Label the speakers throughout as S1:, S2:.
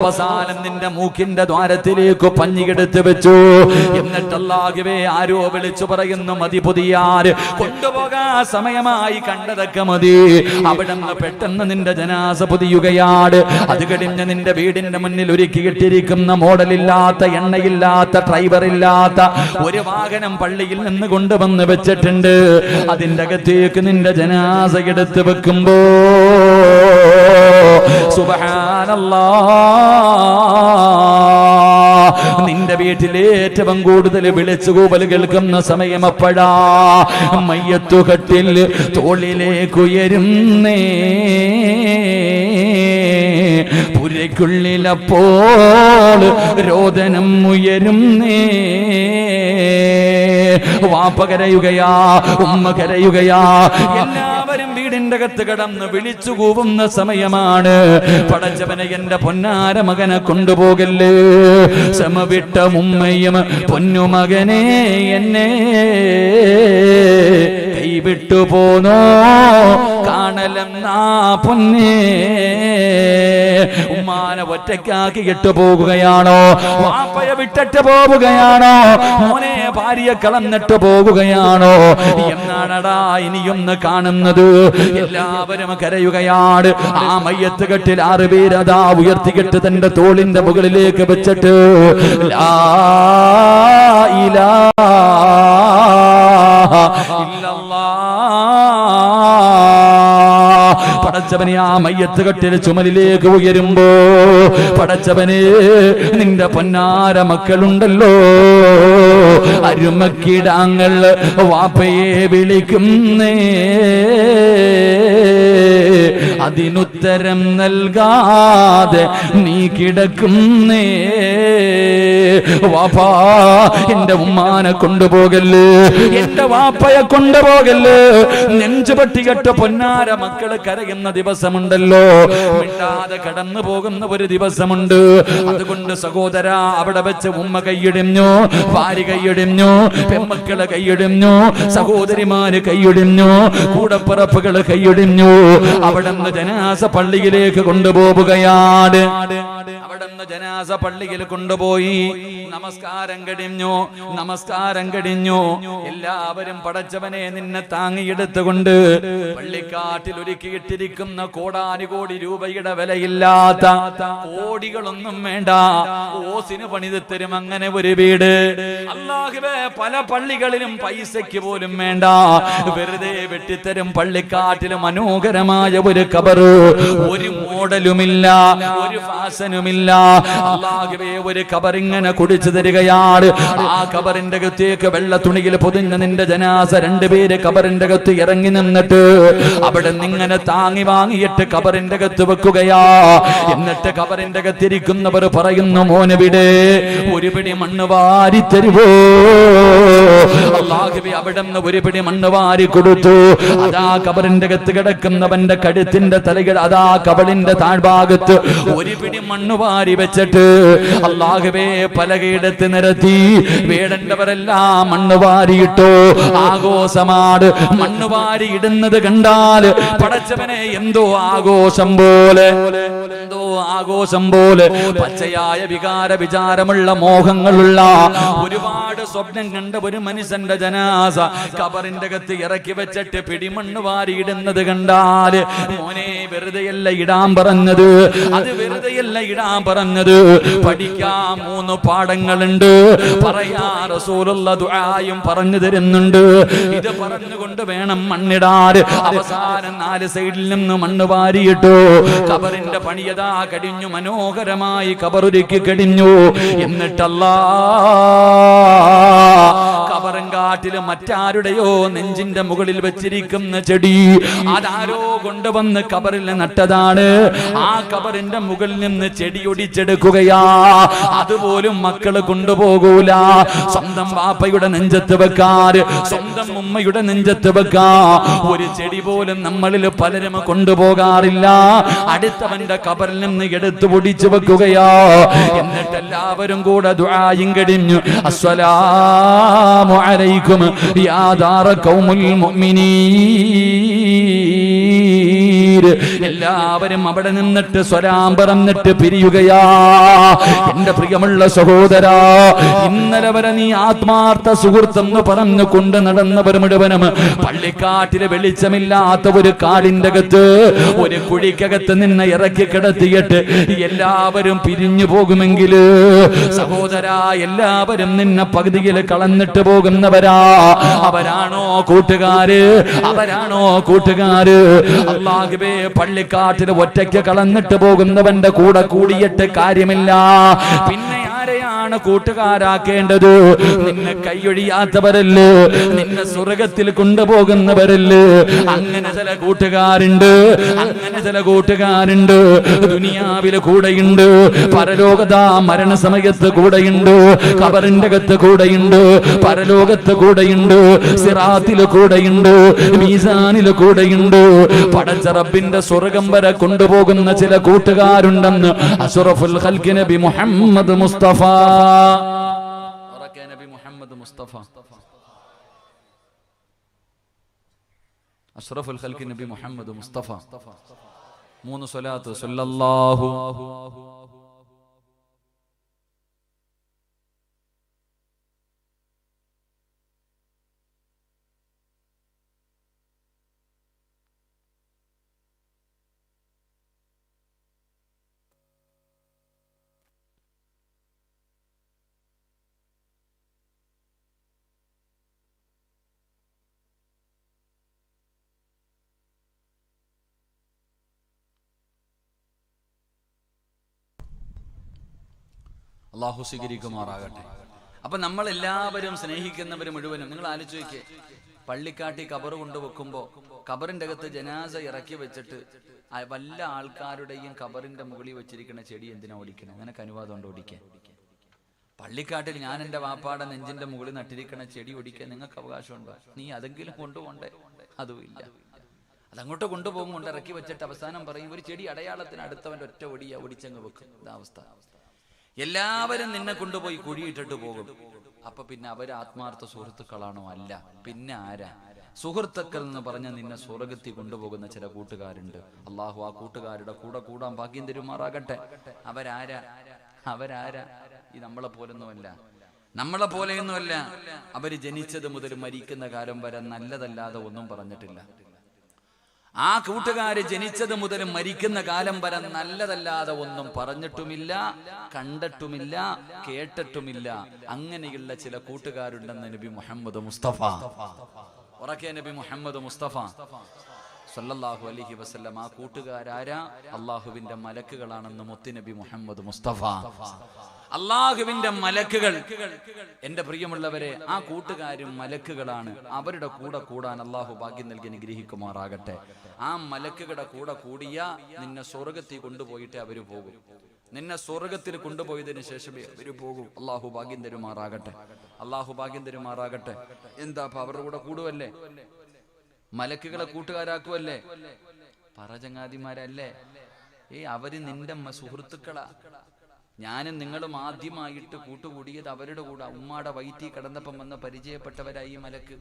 S1: അവസാനം നിന്റെ മൂക്കിന്റെ ദ്വാരത്തിലേക്ക് പഞ്ഞിയെടുത്ത് വെച്ചു. എന്നിട്ട് അല്ലാഹുവേ ആരോ വിളിച്ചു പറയുന്നു മതി പുതിയാര് കൊണ്ടുപോകാൻ സമയമായി, കണ്ടതൊക്കെ മതി. അവിടുന്ന് പെട്ടെന്ന് നിന്റെ ജനാസ പുതിയുകയാണ്. അത് കഴിഞ്ഞ് നിന്റെ വീടിന്റെ മുന്നിൽ ഒരുക്കിയിട്ടിരിക്കുന്ന മോഡലില്ലാത്ത, എണ്ണയില്ലാത്ത, ഡ്രൈവറില്ലാത്ത ഒരു വാഹനം പള്ളിയിൽ നിന്ന് കൊണ്ടുവന്ന് വെച്ചിട്ടുണ്ട്. അതിന്റെ അകത്തേക്ക് നിന്റെ ജനാസ എടുത്ത് വെക്കുമ്പോ സുബ്ഹാനല്ലാഹ്, നിന്റെ വീട്ടിലെ ഏറ്റവും കൂടുതൽ വിളിച്ചുകൂവൽ കേൾക്കുന്ന സമയം അപ്പോഴാ. മയ്യത്തുകട്ടിൽ തോളിലേക്കുയരുന്നേ, പുരയ്ക്കുള്ളിലപ്പോൾ രോദനം ഉയരുന്നേ. വാപ്പ കരയുകയാ, ഉമ്മ കരയുകയാ, എല്ലാവരും വീടിന്റെ അകത്ത് കടന്ന് വിളിച്ചു കൂവുന്ന സമയമാണ്. പടച്ചവനെ എന്റെ പൊന്നാര മകനെ കൊണ്ടുപോകല്ലേ, സമവിട്ട ഉമ്മയും പൊന്നുമകനെ എന്നെ കൈവിട്ടു പോന്നോ കാണലെന്നാ പൊന്നേ. ഉമ്മാനെ ഒറ്റയ്ക്കാക്കിയിട്ട് പോകുകയാണോ, വാപ്പയെ വിട്ടിട്ട് പോവുകയാണോ, മോനെ ഭാര്യയെ കളന്നിട്ട് പോകുകയാണോ എന്നാണടാ ഇനിയൊന്ന് കാണുന്നത്. എല്ലാവരും കരയുകയാണ്. ആ മയ്യത്ത് കെട്ടിൽ 6 പേരതാ ഉയർത്തിക്കെട്ട് തന്റെ തോളിന്റെ മുകളിലേക്ക് വെച്ചിട്ട് ലാ ഇലാഹ ഇല്ലല്ലാഹ്. പടച്ചവനെ ആ മയ്യത്ത് കെട്ടിൽ ചുമലിലേക്ക് ഉയരുമ്പോ, പടച്ചവനെ നിന്റെ പൊന്നാര മക്കളുണ്ടല്ലോ, അരുമക്കിടാങ്ങൾ വാപ്പയെ വിളിക്കുന്നേ, അതിനുത്തരം നൽകാതെ നീ കിടക്കുന്നേ. വാപ്പാ എന്റെ ഉമ്മാനെ കൊണ്ടുപോകല്ലേ, എന്റെ വാപ്പയെ കൊണ്ടുപോകല്ലേ. നെഞ്ചുപട്ടികെട്ട പൊന്നാര മക്കള് കരയുന്ന ദിവസമുണ്ടല്ലോ, മിണ്ടാതെ കടന്നു പോകുന്ന ഒരു ദിവസമുണ്ട്. അതുകൊണ്ട് സഹോദര, അവിടെ വെച്ച് ഉമ്മ കൈയിടിഞ്ഞു, ഭാര്യ കൈയിടിഞ്ഞു, പെമ്മക്കള് കൈയിടിഞ്ഞു, സഹോദരിമാര് കൈയിടിഞ്ഞു, കൂടപ്പിറപ്പുകള് കൈയിടിഞ്ഞു. അവിടുന്ന് ജനാസ പള്ളിയിലേക്ക് കൊണ്ടുപോവുകയാണ്. അവിടുന്ന് ജനാസ പള്ളിയിൽ കൊണ്ടുപോയി. നമസ്കാരം കഴിഞ്ഞു, നമസ്കാരം കഴിഞ്ഞു. എല്ലാവരും പടച്ചവനെ നിന്നെ താങ്ങിയെടുത്തുകൊണ്ട് പള്ളിക്കാട്ടിൽ ഒരുക്കിയിട്ടിരിക്കുന്ന കോടാനുകോടി രൂപയുടെ വിലയില്ലാത്ത, കോടികളൊന്നും വേണ്ട, ഓസിന് പണിത് തരും അങ്ങനെ ഒരു വീട്. അല്ലാഹുവേ, പല പള്ളികളിലും പൈസയ്ക്ക് പോലും വേണ്ട, വെറുതെ വെട്ടിത്തരും പള്ളിക്കാട്ടിൽ മനോഹരമായ ഒരു ഖബറ്. ഒരു മോഡലുമില്ല, ഒരു ഫാഷനുമില്ല. അല്ലാഹുവേ, ഒരു ഖബർ ഇങ്ങനെ കുടിച്ചു തരികയാണ്. ആ ഖബറിന്റെ അകത്തേക്ക് വെള്ള തുണിയിൽ പൊതിഞ്ഞ നിന്റെ ജനാസ 2 പേര് ഖബറിന്റെ അകത്ത് ഇറങ്ങി നിന്നിട്ട് അവിടെ നിങ്ങനെ താങ്ങി വാങ്ങിയിട്ട് ഖബറിന്റെ അകത്ത് വെക്കുകയാ. എന്നിട്ട് ഖബറിന്റെ അകത്തിരിക്കുന്നവർ പറയുന്നു, മോനെവിടെ ഒരു പിടി മണ്ണ് വാരി തരുവോ? അല്ലാഹുവേ, അവിടുന്ന് ഒരു പിടി മണ്ണ് വാരി കൊടുത്തു. അതാ ഖബറിന്റെ അകത്ത് കിടക്കുന്നവന്റെ കഴുത്തിന്റെ തലകൾ അതാ കബളിന്റെ താഴ്ഭാഗത്ത് ഒരു പിടി മണ്ണ് വാരി വെച്ചിട്ട് അല്ലാഹുവേ പലകയിടത്ത് നിരത്തി. വേടേണ്ടവരെല്ലാം മണ്ണ് വാരിയിട്ടോ. ആഘോഷമാണ്. മണ്ണ് വാരി ഇടുന്നത് കണ്ടാൽ പടച്ചവനെ എന്തോ ആഘോഷം പോലെ, എന്തോ ആഘോഷം പോലെ. പച്ചയായ വികാര വിചാരമുള്ള മോഹങ്ങളുള്ള ഒരുപാട് സ്വപ്നം കണ്ട ഒരു മനുഷ്യന്റെ ജനാസ ഖബറിന്റെ അകത്ത് ഇറക്കി വെച്ചിട്ട് പിടിമണ്ണ് വാരി ഇടുന്നത് കണ്ടാൽ മോനെ വെറുതെയല്ല ഇടാൻ പറഞ്ഞത്, അത് വെറുതെയല്ല ഇടാൻ പറഞ്ഞത്. പഠിക്കാൻ 3 പാഠങ്ങളുണ്ട്. പറയാ റസൂലുള്ള ദുആയും പറഞ്ഞു തരുന്നുണ്ട്. ഇത് പറഞ്ഞുകൊണ്ട് വേണം മണ്ണിടാൻ. അവസാനം 4 സൈഡിൽ നിന്ന് മണ്ണ് വാരിയിട്ടു. ഖബറിന്റെ പണിയതാ കഴിഞ്ഞു, മനോഹരമായി ഖബറൊരുക്കി കഴിഞ്ഞു. എന്നിട്ടല്ലാ ഖബറങ്കാട്ടില് മറ്റാരുടെയോ നെഞ്ചിന്റെ മുകളിൽ വെച്ചിരിക്കുന്ന ചെടി അതാരോ കൊണ്ടുവന്ന് ഖബറിൽ നട്ടതാണ്. ആ ഖബറിന്റെ മുകളിൽ നിന്ന് ചെടി ഒടിച്ചെടുക്കുകയാ. അതുപോലും മക്കള് കൊണ്ടുപോകൂല. സ്വന്തം വാപ്പയുടെ നെഞ്ചത്ത് വെക്കാറ്, സ്വന്തം ഉമ്മയുടെ നെഞ്ചത്ത് വെക്കാ ഒരു ചെടി പോലും നമ്മളിൽ പലരും കൊണ്ടുപോകാറില്ല. അടുത്തവന്റെ ഖബറിൽ നിന്ന് എടുത്തു പൊടിച്ചു വെക്കുകയാ. എന്നിട്ട് എല്ലാവരും കൂടെ ദുആയും കഴിഞ്ഞു. അസ്സലാമു അലൈക്കും യാ ദാറ ഖൗമുൽ മുഅ്മിനീൻ. തക്ബീർ. എല്ലാവരും അവിടെ നിന്നിട്ട് സ്വലാം പറഞ്ഞിട്ട് പിരിയുകയാ. എന്റെ പ്രിയമുള്ള സഹോദരാ, ഇന്നലെ വരെ നീ ആത്മാർത്ഥ സുഹൃത്തെന്ന് പറഞ്ഞു കൊണ്ട് നടന്നവർ മുഴുവനും പള്ളിക്കാട്ടിലെ വെളിച്ചമില്ലാത്ത ഒരു കാടിന്റെ അകത്ത്, ഒരു കുഴിക്കകത്ത് നിന്നെ ഇറക്കി കിടത്തിയിട്ട് എല്ലാവരും പിരിഞ്ഞു പോകുമെങ്കിൽ സഹോദരാ, എല്ലാവരും നിന്നെ പകുതിയിൽ കളഞ്ഞിട്ട് പോകുന്നവരാ. അവരാണോ കൂട്ടുകാര്? അവരാണോ കൂട്ടുകാര്? അല്ലാഹുവേ, പള്ളിക്കാട്ടിൽ ഒറ്റയ്ക്ക് കളഞ്ഞിട്ട് പോകുന്നവന്റെ കൂടെ കൂടിയിട്ട് കാര്യമില്ല. പിന്നെ ആരെയാണ് കൂട്ടുകാരാക്കേണ്ടത്? നിന്നെ കൈയൊഴിയാത്തവരല്ലേ, നിന്നെ സ്വർഗത്തിൽ കൊണ്ടുപോകുന്നവരല്ലേ? അങ്ങനെ ചില കൂട്ടുകാരുണ്ട്, അങ്ങനെ ചില കൂട്ടുകാരുണ്ട്. ദുനിയാവിലെ കൂടെയുണ്ട്, പരലോകത മരണസമയത്ത് കൂടെയുണ്ട്, ഖബറിന്റെ അകത്ത് കൂടെയുണ്ട്, പരലോകത്ത് കൂടെയുണ്ട്, സിറാത്തിൽ കൂടെയുണ്ട്, മീസാനിൽ കൂടെയുണ്ട്. പടച്ച റബ്ബിന്റെ സ്വർഗം വരെ കൊണ്ടുപോകുന്ന ചില കൂട്ടുകാരുണ്ടെന്ന് അഷ്റഫുൽ ഖൽഖ് നബി മുഹമ്മദ് മുസ്തഫ. നബി മുഹമ്മദ് മുസ്തഫ, അഷ്റഫുൽ ഖൽഖ് നബി മുഹമ്മദ് മുസ്തഫ. 3 സ്വലാത്ത് സല്ലല്ലാഹു. അള്ളാഹു സ്വീകരിക്കുമാറാകട്ടെ. അപ്പൊ നമ്മൾ എല്ലാവരും സ്നേഹിക്കുന്നവർ മുഴുവനും, നിങ്ങൾ ആലോചിച്ച് നോക്കിയേ, പള്ളിക്കാട്ടി കബറ് കൊണ്ടുവെക്കുമ്പോ കബറിന്റെ അകത്ത് ജനാസ ഇറക്കി വെച്ചിട്ട് വല്ല ആൾക്കാരുടെയും കബറിന്റെ മുകളിൽ വെച്ചിരിക്കുന്ന ചെടി എന്തിനാ ഓടിക്കണം? നിനക്ക് അനുവാദം ഉണ്ടോ ഓടിക്കാൻ? പള്ളിക്കാട്ടിൽ ഞാൻ എൻ്റെ വാപ്പാടെ നെഞ്ചിന്റെ മുകളിൽ നട്ടിരിക്കുന്ന ചെടി ഓടിക്കാൻ നിങ്ങൾക്ക് അവകാശമുണ്ടോ? നീ അതെങ്കിലും കൊണ്ടുപോണ്ടേ? അതുമില്ല. അതങ്ങോട്ട് കൊണ്ടുപോകും, കൊണ്ട് ഇറക്കി വെച്ചിട്ട് അവസാനം പറയും ഒരു ചെടി അടയാളത്തിന് അടുത്തവൻ്റെ ഒറ്റ ഒടിയ ഒടിച്ചങ്ങ് വെക്കും. ഇതാവസ്ഥ. എല്ലാവരും നിന്നെ കൊണ്ടുപോയി കുഴിയിട്ടിട്ട് പോകും. അപ്പൊ പിന്നെ അവർ ആത്മാർത്ഥ സുഹൃത്തുക്കളാണോ? അല്ല. പിന്നെ ആരാ? സുഹൃത്തുക്കൾ എന്ന് പറഞ്ഞാൽ നിന്നെ സ്വർഗത്തിൽ കൊണ്ടുപോകുന്ന ചില കൂട്ടുകാരുണ്ട്. അള്ളാഹു ആ കൂട്ടുകാരുടെ കൂടെ കൂടാൻ ഭാഗ്യം തരുമാറാകട്ടെ. അവരാരാ? അവരാരാ? ഈ നമ്മളെ പോലൊന്നുമല്ല, നമ്മളെ പോലെയൊന്നുമല്ല. അവര് ജനിച്ചത് മുതൽ മരിക്കുന്ന കാലം വരെ നല്ലതല്ലാതെ ഒന്നും പറഞ്ഞിട്ടില്ല. ആ കൂട്ടുകാര് ജനിച്ചത് മുതൽ മരിക്കുന്ന കാലം വരെ നല്ലതല്ലാതെ ഒന്നും പറഞ്ഞിട്ടുമില്ല, കണ്ടിട്ടുമില്ല, കേട്ടിട്ടുമില്ല. അങ്ങനെയുള്ള ചില കൂട്ടുകാരുണ്ടെന്ന് നബി മുഹമ്മദ് മുസ്തഫ. ഉറക്കെ നബി മുഹമ്മദ് മുസ്തഫ സല്ലല്ലാഹു അലൈഹി വസല്ലം. ആ കൂട്ടുകാരാരാ? അള്ളാഹുവിന്റെ മലക്കുകളാണെന്ന് മുത്തുനബി മുഹമ്മദ് മുസ്തഫ. അള്ളാഹുവിന്റെ മലക്കുകൾ. എന്റെ പ്രിയമുള്ളവരെ, ആ കൂട്ടുകാരും മലക്കുകളാണ്. അവരുടെ കൂടെ കൂടാൻ അള്ളാഹു ഭാഗ്യം നൽകി അനുഗ്രഹിക്കുമാറാകട്ടെ. ആ മലക്കുകളുടെ കൂടെ കൂടിയ നിന്നെ സ്വർഗത്തിൽ കൊണ്ടുപോയിട്ട് അവര് പോകും. നിന്നെ സ്വർഗത്തിൽ കൊണ്ടുപോയതിനു ശേഷമേ അവര് പോകും. അള്ളാഹു ഭാഗ്യം തരുമാറാകട്ടെ. അള്ളാഹു ഭാഗ്യം തരുമാറാകട്ടെ. എന്താ അപ്പൊ അവരുടെ കൂടെ കൂടുവല്ലേ? മലക്കുകളെ കൂട്ടുകാരാക്കുവല്ലേ? പറചങ്ങാതിമാരല്ലേ? അവര് നിന്റെ സുഹൃത്തുക്കളാ. ഞാനും നിങ്ങളും ആദ്യമായിട്ട് കൂട്ടുകൂടിയത് അവരുടെ കൂടെ. ഉമ്മാടെ വയറ്റിൽ കിടന്നപ്പം വന്ന് പരിചയപ്പെട്ടവരായി മലക്ക്.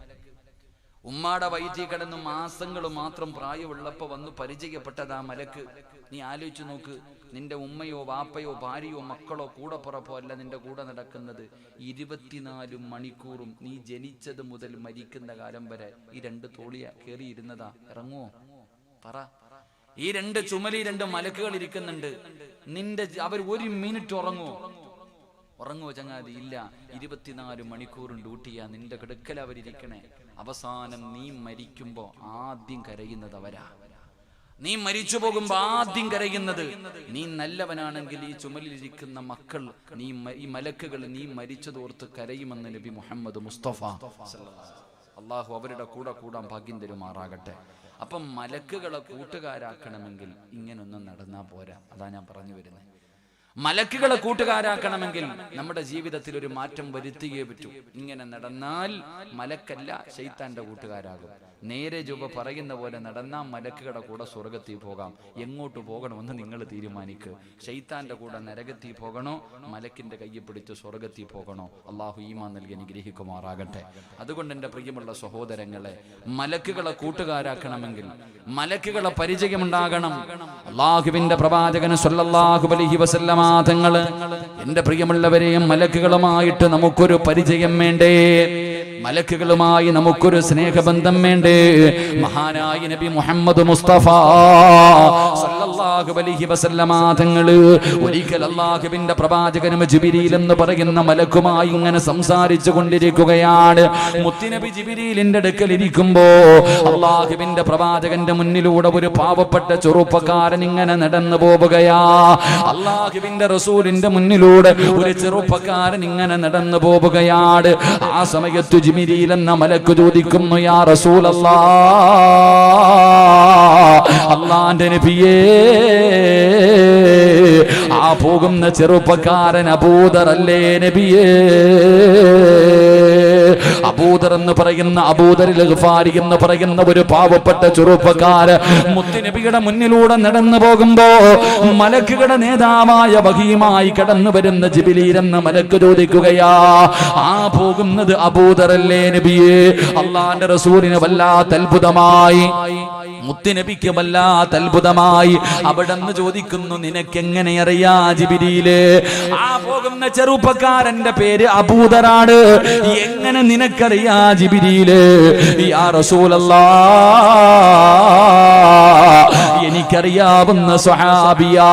S1: ഉമ്മാടെ വയറ്റിൽ കിടന്ന് മാസങ്ങൾ മാത്രം പ്രായമുള്ളപ്പോ വന്ന് പരിചയപ്പെട്ടതാ മലക്ക്. നീ ആലോചിച്ചു നോക്ക്, നിന്റെ ഉമ്മയോ വാപ്പയോ ഭാര്യയോ മക്കളോ കൂടപ്പുറപ്പോ അല്ല നിന്റെ കൂടെ നടക്കുന്നത്. 24 മണിക്കൂറും നീ ജനിച്ചത് മുതൽ മരിക്കുന്ന കാലം വരെ ഈ 2 തോളിയ കയറിയിരുന്നതാ. ഇറങ്ങുവോ? പറ. ഈ 2 ചുമലി 2 മലക്കുകൾ ഇരിക്കുന്നുണ്ട്. അവർ 1 മിനിറ്റ് ഉറങ്ങുവോ? ഉറങ്ങുവോ ചങ്ങാതി? ഇല്ല. 24 മണിക്കൂറും ഡ്യൂട്ടിയാ നിന്റെ കിടക്കൽ അവരിയ്ക്കണേ. അവസാനം നീ മരിക്കുമ്പോ ആദ്യം കരയുന്നത് അവരാ. നീ മരിച്ചു പോകുമ്പോ ആദ്യം കരയുന്നത് നീ നല്ലവനാണെങ്കിൽ ഈ ചുമലിലിരിക്കുന്ന മക്കൾ, ഈ മലക്കുകൾ നീ മരിച്ചതോർത്ത് കരയുമെന്ന് നബി മുഹമ്മദ് മുസ്തഫ. അള്ളാഹു അവരുടെ കൂടെ കൂടാൻ ഭാഗ്യം തരുമാറാകട്ടെ. അപ്പം മലക്കുകളെ കൂട്ടുകാരാക്കണമെങ്കിൽ ഇങ്ങനൊന്നും നടന്നാ പോരാ. അതാ ഞാൻ പറഞ്ഞു വരുന്നത്. മലക്കുകളെ കൂട്ടുകാരാക്കണമെങ്കിൽ നമ്മുടെ ജീവിതത്തിൽ ഒരു മാറ്റം വരുത്തിയേ പറ്റൂ. ഇങ്ങനെ നടന്നാൽ മലക്കല്ല ശൈത്താന്റെ കൂട്ടുകാരാകും. നേരെ ജുബ പറയുന്ന പോലെ നടന്നാൽ മലക്കുകളുടെ കൂടെ സ്വർഗത്തിൽ പോകാം. എങ്ങോട്ട് പോകണമെന്ന് നിങ്ങൾ തീരുമാനിക്കുക. ശൈത്താന്റെ കൂടെ നരകത്തിൽ പോകണോ, മലക്കിന്റെ കയ്യിൽ പിടിച്ച് സ്വർഗത്തിൽ പോകണോ? അള്ളാഹു ഈമാൻ നൽകി അനുഗ്രഹിക്കുമാറാകട്ടെ. അതുകൊണ്ട് എൻ്റെ പ്രിയമുള്ള സഹോദരങ്ങളെ, മലക്കുകളെ കൂട്ടുകാരാക്കണമെങ്കിൽ മലക്കുകളെ പരിചയമുണ്ടാകണം. അള്ളാഹുവിന്റെ പ്രവാചകൻ സ്വല്ലല്ലാഹു അലൈഹി വസല്ലമ തങ്ങള്, എൻ്റെ പ്രിയമുള്ളവരെയും മലക്കുകളുമായിട്ട് നമുക്കൊരു പരിചയം വേണ്ടേ? മലക്കുകളുമായി നമുക്കൊരു സ്നേഹബന്ധം വേണ്ടേ? മഹാനായ നബി മുഹമ്മദ് മുസ്തഫ സല്ലല്ലാഹു അലൈഹി വസല്ലമ തങ്ങള് ഒരിക്കൽ അല്ലാഹുവിന്റെ പ്രവാചകനും ജിബ്രീൽ എന്ന് പറയുന്ന മലക്കുമായി ഇങ്ങനെ സംസാരിച്ചു കൊണ്ടിരിക്കുകയാണ്. മുത്തുനബി ജിബ്രീലിന്റെ അടുക്കൽ ഇരിക്കുമ്പോ അല്ലാഹുവിന്റെ പ്രവാചകന്റെ മുന്നിലൂടെ ഒരു പാവപ്പെട്ട ചെറുപ്പക്കാരൻ ഇങ്ങനെ നടന്നു പോവുകയാ. അല്ലാഹുവിന്റെ റസൂലിന്റെ മുന്നിലൂടെ ഒരു ചെറുപ്പക്കാരൻ ഇങ്ങനെ നടന്നു പോവുകയാണ്. ആ സമയത്ത് ജിബ്രീൽ എന്ന മലക്ക് ചോദിക്കുന്നു, യാ റസൂലല്ലാഹ്, അല്ലാഹുവിന്റെ നബിയേ, ആ പോകുന്ന ചെറുപ്പക്കാരൻ അബൂദർ അല്ലേ നബിയേ? അബൂദർ എന്ന് പറയുന്ന അബൂദറിൽ ഗഫാരി എന്ന് പറയുന്ന ഒരു പാവപ്പെട്ട ചെറുപ്പക്കാര് മുത്തുനബിയുടെ മുന്നിലൂടെ നടന്നു പോകുമ്പോ മലക്കുകളുടെ നേതാവായ വഹീമായി കടന്നു വരുന്ന ജിബ്രീൽ എന്ന മലക്ക് ചോദിക്കുകയാ, ആ പോകുന്നത് അബൂദർ അല്ലേ നബിയേ? അള്ളാന്റെ റസൂലിന് വല്ലാത്ത അത്ഭുതമായി, മുത്തുനബിക്ക് വല്ലാത്ത അത്ഭുതമായി. അവിടെന്ന് ചോദിക്കുന്നു, നിനക്കെങ്ങനെ അറിയാ ജിബ്രീലേ? ആ പോകുന്ന ചെറുപ്പക്കാരന്റെ പേര് അബൂദറാണ്, എങ്ങനെ നിനക്കറിയാ ജിബ്രീലേ? യാ റസൂലല്ലാഹ്, എനിക്കറിയാവുന്ന സ്വഹാബിയാ.